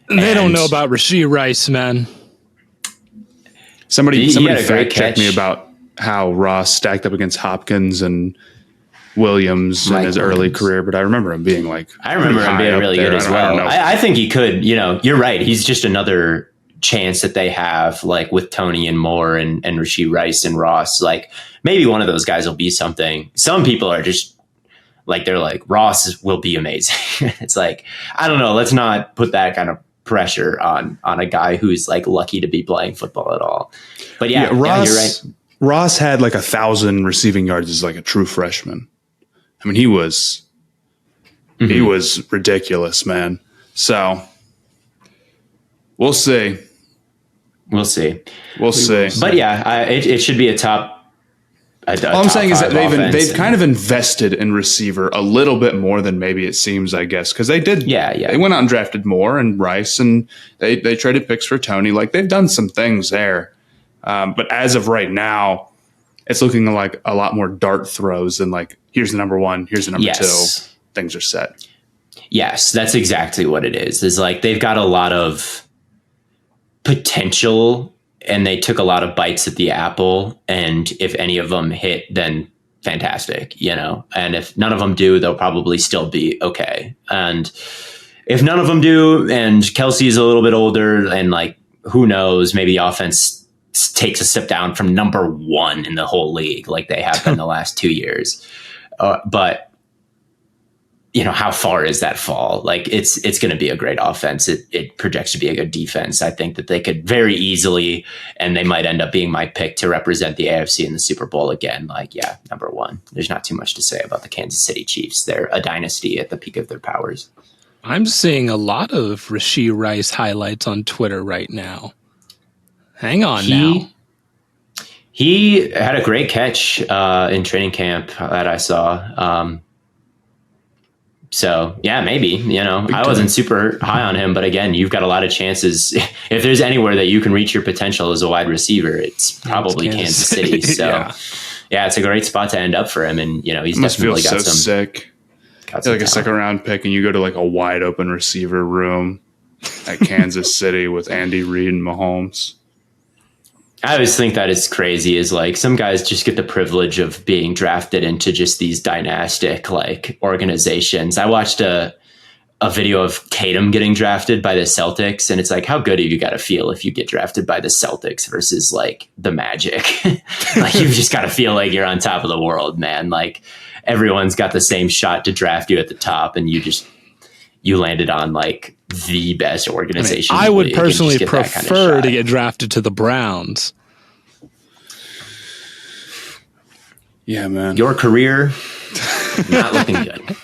They don't know about Rashee Rice, man. Somebody fact checked me about how Ross stacked up against Hopkins and Williams in his early career, but I remember him being like, I remember him being really good as well. I think he could. You're right. He's just another chance that they have, like with Tony and Moore and Rashee Rice and Ross. Like maybe one of those guys will be something. Some people are just like, they're like, Ross will be amazing. It's like, I don't know. Let's not put that kind of pressure on a guy who's like lucky to be playing football at all. But Ross, you're right. Ross had like 1,000 receiving yards as like a true freshman. I mean, he was ridiculous, man. So we'll see. We'll see. But yeah, it should be a top. All I'm saying is that they've kind of invested in receiver a little bit more than maybe it seems, I guess, because they did. Yeah. They went out and drafted Moore and Rice, and they traded picks for Tony. Like they've done some things there, but as of right now, it's looking like a lot more dart throws than like here's the number one, here's the number two. Things are set. Yes, that's exactly what it is. Is like they've got a lot of potential, and they took a lot of bites at the apple, and if any of them hit, then fantastic, you know. And if none of them do, they'll probably still be okay. And if none of them do, and Kelsey's a little bit older, and like, who knows, maybe the offense takes a step down from number 1 in the whole league, like they have been the last 2 years. But you know, how far is that fall? Like, it's going to be a great offense. It projects to be a good defense. I think that they could very easily, and they might end up being my pick to represent the AFC in the Super Bowl again. Like, yeah, number 1. There's not too much to say about the Kansas City Chiefs. They're a dynasty at the peak of their powers. I'm seeing a lot of Rashee Rice highlights on Twitter right now. Hang on now. He had a great catch in training camp that I saw. So yeah, maybe, you know, I wasn't super high on him, but again, you've got a lot of chances. If there's anywhere that you can reach your potential as a wide receiver, it's probably Kansas City. So yeah, it's a great spot to end up for him. And, you know, he's definitely got some sick. Like a second round pick, and you go to like a wide open receiver room at Kansas City with Andy Reid and Mahomes. I always think that is crazy, is like some guys just get the privilege of being drafted into just these dynastic like organizations. I watched a video of Tatum getting drafted by the Celtics, and it's like, how good do you got to feel if you get drafted by the Celtics versus like the Magic? Like, you've just got to feel like you're on top of the world, man. Like, everyone's got the same shot to draft you at the top, and you landed on like the best organization. I would personally prefer to get drafted to the Browns. Yeah, man. Your career, not looking good.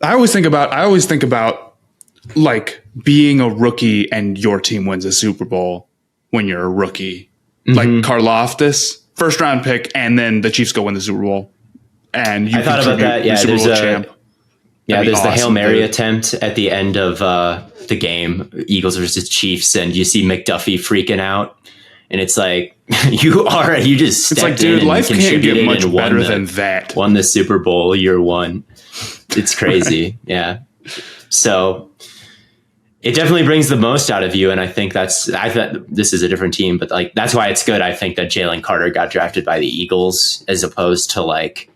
I always think about like being a rookie and your team wins a Super Bowl when you're a rookie. Mm-hmm. Like Karlaftis, first round pick, and then the Chiefs go win the Super Bowl. And you I thought about that. Yeah, Super Bowl champ. There's awesome, the Hail Mary attempt at the end of the game, Eagles versus Chiefs, and you see McDuffie freaking out. And it's like, you just stepped like, dude, in life and can't get much and better than that. Won the Super Bowl year 1. It's crazy. Yeah. So it definitely brings the most out of you. And I thought this is a different team, but like, that's why it's good. I think that Jalen Carter got drafted by the Eagles as opposed to like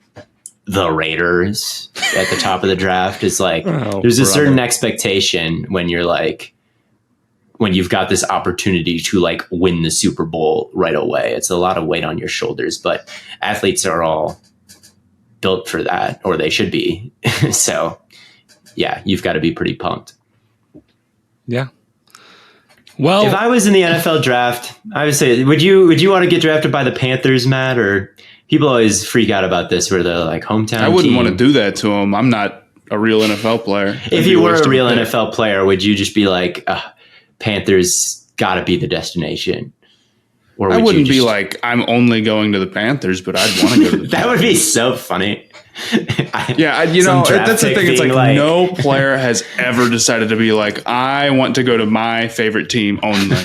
the Raiders at the top of the draft. Is like, there's a certain expectation when you're like, when you've got this opportunity to like win the Super Bowl right away. It's a lot of weight on your shoulders, but athletes are all built for that, or they should be. So yeah, you've got to be pretty pumped. Yeah. Well, if I was in the NFL draft, I would say, would you want to get drafted by the Panthers, Matt? Or people always freak out about this where they're like hometown. I wouldn't want to do that to them. I'm not a real NFL player. If you were a real NFL player, would you just be like, Panthers got to be the destination? Or I wouldn't be like, I'm only going to the Panthers, but I'd want to go to the That would be so funny. Yeah, that's the thing. It's like no player has ever decided to be like, I want to go to my favorite team only.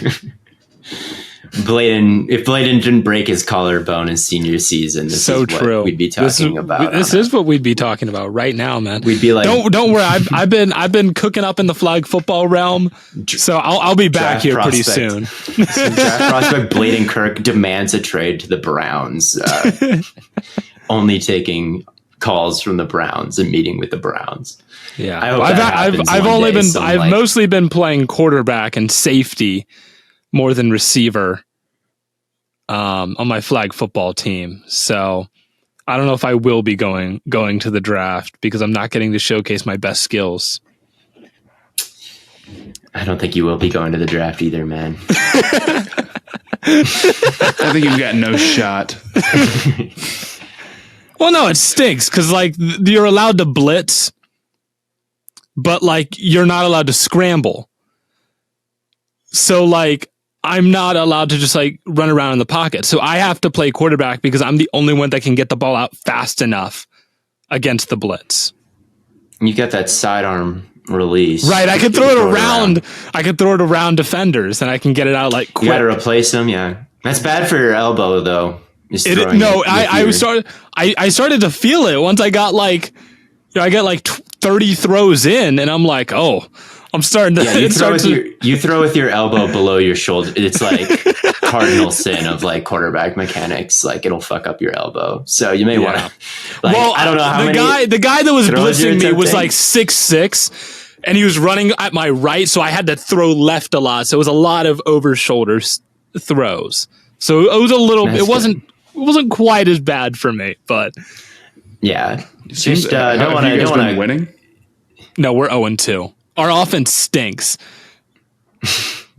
If Blaiden didn't break his collarbone in senior season, this is what we'd be talking about. This is what we'd be talking about right now, man. We'd be like, don't worry. I've been cooking up in the flag football realm, so I'll be back here pretty soon. Draft prospect Blaiden Kirk demands a trade to the Browns, only taking calls from the Browns and meeting with the Browns. Yeah, I've mostly been playing quarterback and safety more than receiver on my flag football team. So I don't know if I will be going to the draft because I'm not getting to showcase my best skills. I don't think you will be going to the draft either, man. I think you've got no shot. Well, no, it stinks because like you're allowed to blitz, but like you're not allowed to scramble. So like I'm not allowed to just like run around in the pocket. So I have to play quarterback because I'm the only one that can get the ball out fast enough against the blitz. You got that sidearm release. Right. I can throw it around. I can throw it around defenders and I can get it out like quick. You got to replace them. Yeah. That's bad for your elbow though. I started to feel it once I got like, I get like 30 throws in and I'm like, oh, I'm starting to. Yeah, you throw with your elbow below your shoulder. It's like cardinal sin of like quarterback mechanics. Like it'll fuck up your elbow. So you may want to. Like, well, I don't know how the guy that was blitzing me was like 6'6", and he was running at my right, so I had to throw left a lot. So it was a lot of over shoulder throws. So it was a little. It wasn't quite as bad for me, but yeah. Just don't want to winning. No, we're 0-2. Our offense stinks.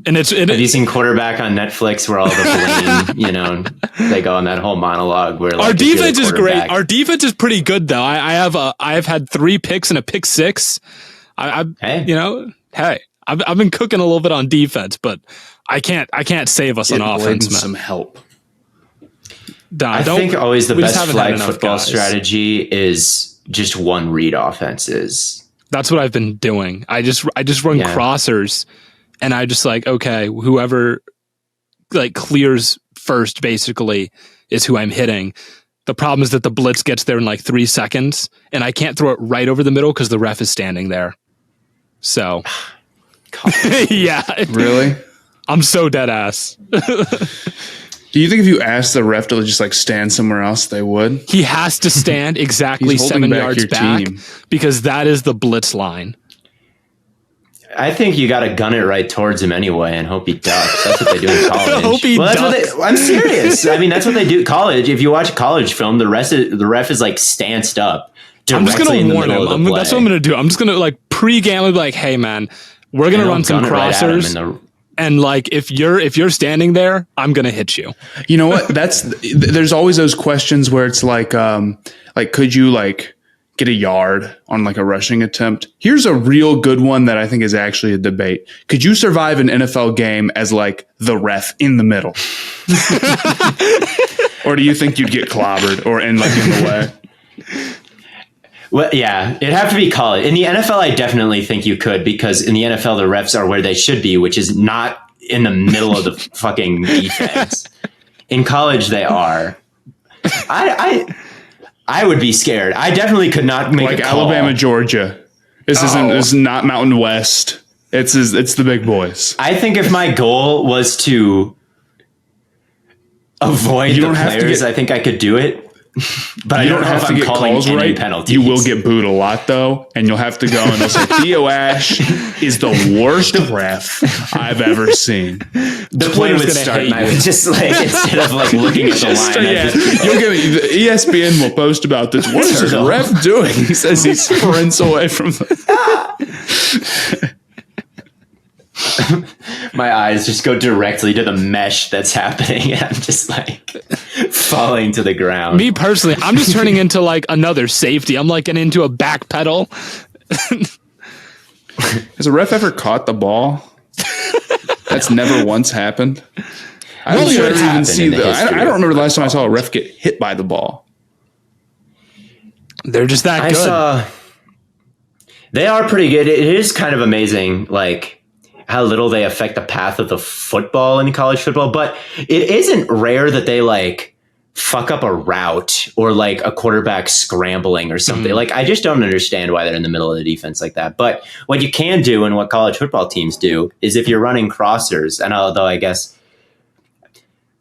And have you seen Quarterback on Netflix where all the blame, they go on that whole monologue where like, our defense is great. Our defense is pretty good though. I've had 3 picks and a pick 6. I've been cooking a little bit on defense, but I can't save us on offense, man. Some help. I think always the best flag football strategy is just one read offenses. That's what I've been doing. I just run crossers, and I just like, okay, whoever like clears first basically is who I'm hitting. The problem is that the blitz gets there in like 3 seconds, and I can't throw it right over the middle because the ref is standing there. So, yeah, really, I'm so dead ass. Do you think if you asked the ref to just like stand somewhere else, they would? He has to stand exactly 7 yards back because that is the blitz line. I think you got to gun it right towards him anyway and hope he ducks. That's what they do in college. I hope he ducks. I'm serious. I mean, that's what they do in college. If you watch college film, the ref is like stanced up I'm just going to warn him. That's what I'm going to do. I'm just going to like pre-game be like, hey, man, we're going to run some crossers. And like, if you're standing there, I'm going to hit you. You know what? There's always those questions where it's like could you like get a yard on like a rushing attempt? Here's a real good one that I think is actually a debate. Could you survive an NFL game as like the ref in the middle? Or do you think you'd get clobbered or in the way? Well, yeah, it'd have to be college. In the NFL, I definitely think you could, because in the NFL, the refs are where they should be, which is not in the middle of the fucking defense. In college, they are. I would be scared. I definitely could not make like a call. Alabama, Georgia. This is not Mountain West. It's the big boys. I think if my goal was to avoid the players, I think I could do it. But you don't have to get calls right. Penalties. You will get booed a lot though, and you'll have to go and they'll say Theo Ash is the worst ref I've ever seen. The play would start, and I would just like instead of like looking at the line, you'll get ESPN will post about this. What is this ref doing? He says he sprints away from the. My eyes just go directly to the mesh that's happening, and I'm just like falling to the ground. Me personally, I'm just turning into like another safety. I'm like getting into a back pedal. Has a ref ever caught the ball? That's never once happened. I don't even see that. I don't remember the last time I saw a ref get hit by the ball. They're just that good. They are pretty good. It is kind of amazing, like how little they affect the path of the football in college football, but it isn't rare that they like fuck up a route or like a quarterback scrambling or something. Like, I just don't understand why they're in the middle of the defense like that. But what you can do and what college football teams do is if you're running crossers, and although I guess,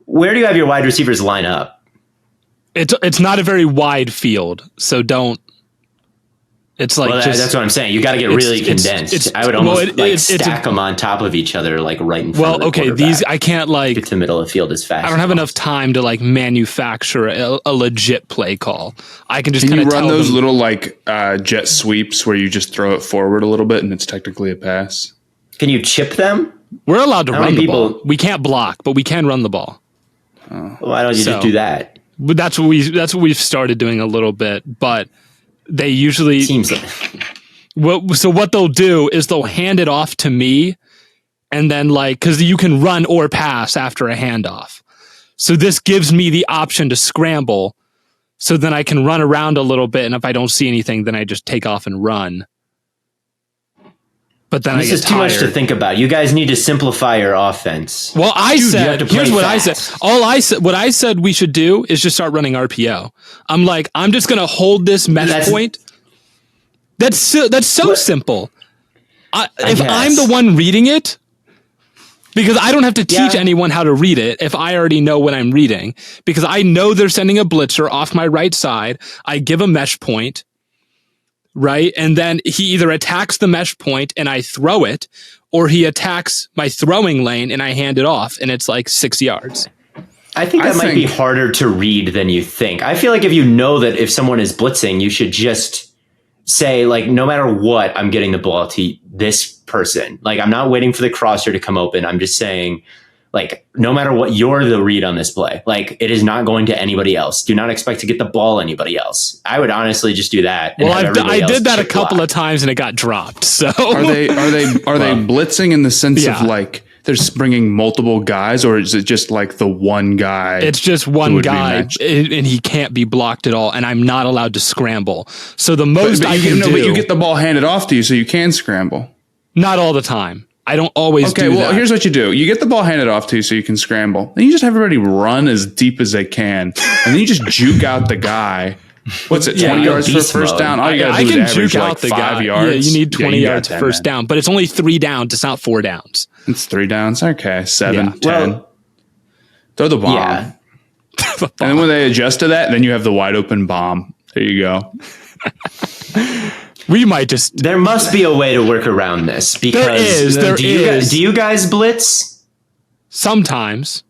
where do you have your wide receivers line up? It's not a very wide field, so don't. It's like that's what I'm saying. You got to get really condensed. I would almost stack them on top of each other, like right in front of the quarterback. These I can't like get to the middle of the field as fast. I don't have enough time to like manufacture a legit play call. I can just kind of run those little like jet sweeps where you just throw it forward a little bit and it's technically a pass. Can you chip them? We're allowed to run the ball. We can't block, but we can run the ball. Why don't you just do that? But that's what we've started doing a little bit, but. They usually seems like so what they'll do is they'll hand it off to me, and then like because you can run or pass after a handoff, so this gives me the option to scramble, so then I can run around a little bit, and if I don't see anything, then I just take off and run. But then this is too much to think about. You guys need to simplify your offense. Well, here's what I said. What I said we should do is just start running RPO. I'm just going to hold this mesh point. That's so simple. If I'm the one reading it, because I don't have to teach anyone how to read it if I already know what I'm reading, because I know they're sending a blitzer off my right side. I give a mesh point, right? And then he either attacks the mesh point and I throw it, or he attacks my throwing lane and I hand it off and it's like 6 yards. I think that might be harder to read than you think. I feel like if you know that if someone is blitzing, you should just say, like, no matter what, I'm getting the ball to this person. Like, I'm not waiting for the crosser to come open. I'm just saying, like, no matter what, you're the read on this play. Like, it is not going to anybody else. Do not expect to get the ball anybody else. I would honestly just do that. Well, I did that a couple of times and it got dropped. So are they blitzing in the sense of like they're bringing multiple guys, or is it just like the one guy? It's just one guy, and he can't be blocked at all, and I'm not allowed to scramble. So the most I can do... But you get the ball handed off to you so you can scramble. Not all the time. I don't always do that. Okay, well, here's what you do. You get the ball handed off to you so you can scramble. Then you just have everybody run as deep as they can, and then you just juke out the guy. What's it, 20 yards for first down? All you got to do is average like 5 yards. Yeah, you need 20 yards for first down, but it's only 3 downs. It's not 4 downs. It's 3 downs. Okay, 7, 10. Well, throw the bomb. Yeah. And then when they adjust to that, then you have the wide open bomb. There you go. We might just... There must be a way to work around this. Because there is. Do you guys blitz? Sometimes.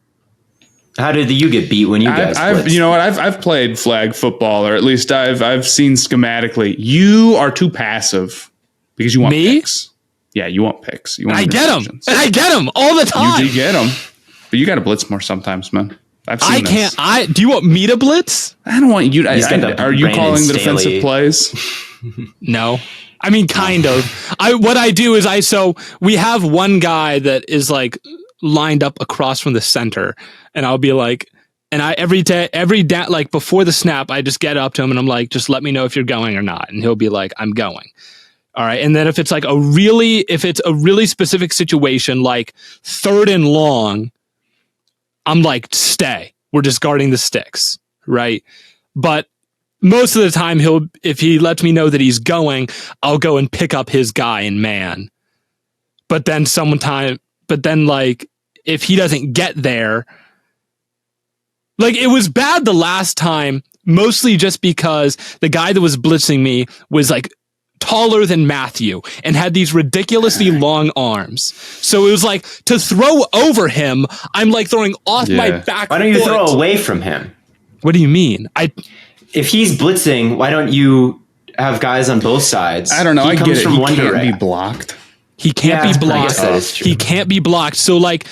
How did you get beat when you guys blitzed? You know what? I've played flag football, or at least I've seen schematically. You are too passive because you want picks. Yeah, you want picks. You want I get them. And I get them all the time. You do get them. But you got to blitz more sometimes, man. I've seen this. Do you want me to blitz? I don't want you. Are you calling the defensive plays? No. I mean, kind of. What I do is we have one guy that is like lined up across from the center, and I'll be like, and every day, like before the snap, I just get up to him and I'm like, just let me know if you're going or not. And he'll be like, I'm going. All right. And then if it's like a really specific situation, like 3rd and long, I'm like, stay. We're just guarding the sticks. Right. But most of the time if he lets me know that he's going, I'll go and pick up his guy and man. But then like, if he doesn't get there, like it was bad the last time, mostly just because the guy that was blitzing me was like taller than Matthew and had these ridiculously long arms. So it was like to throw over him, I'm like throwing off my back. Why don't you throw away from him? What do you mean? If he's blitzing, why don't you have guys on both sides? I don't know. I get it. He can't be blocked. He can't be blocked. He can't be blocked. So like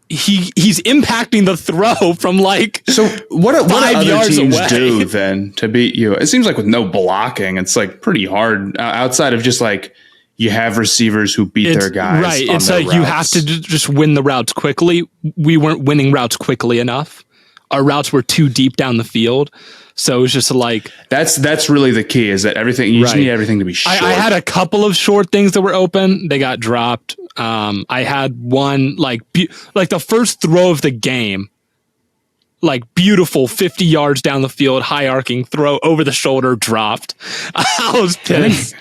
he's impacting the throw from like what 5 yards teams away. Do then to beat you? It seems like with no blocking, it's like pretty hard outside of just like you have receivers who beat their guys. Right. It's like you have to just win the routes quickly. We weren't winning routes quickly enough. Our routes were too deep down the field. So it was just like that's really the key is that everything you just need everything to be short. I had a couple of short things that were open. They got dropped. I had one like the first throw of the game, like beautiful 50 yards down the field, high arcing throw over the shoulder, dropped. I was pissed.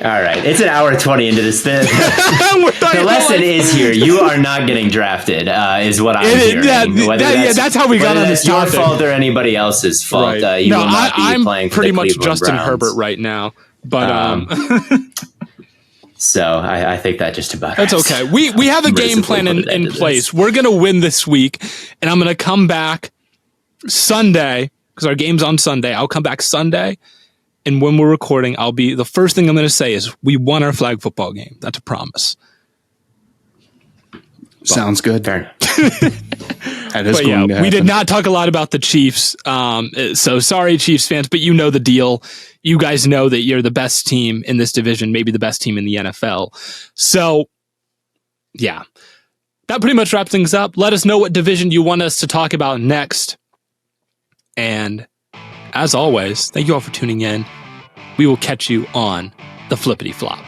All right, it's an hour 20 into this thing. The lesson is here. You are not getting drafted, is what I'm hearing. That's how we got on this topic. Your fault or anybody else's fault. Right. You will not be playing for pretty the much Cleveland Justin Browns. Herbert right now. But so I think that just about that's okay. We have a game plan in place. We're gonna win this week, and I'm gonna come back Sunday because our game's on Sunday. I'll come back Sunday. And when we're recording, the first thing I'm going to say is we won our flag football game. That's a promise. Sounds good. That is going to happen. We did not talk a lot about the Chiefs. So sorry, Chiefs fans, but you know the deal. You guys know that you're the best team in this division, maybe the best team in the NFL. So yeah, that pretty much wraps things up. Let us know what division you want us to talk about next. And as always, thank you all for tuning in. We will catch you on the Flippity Flop.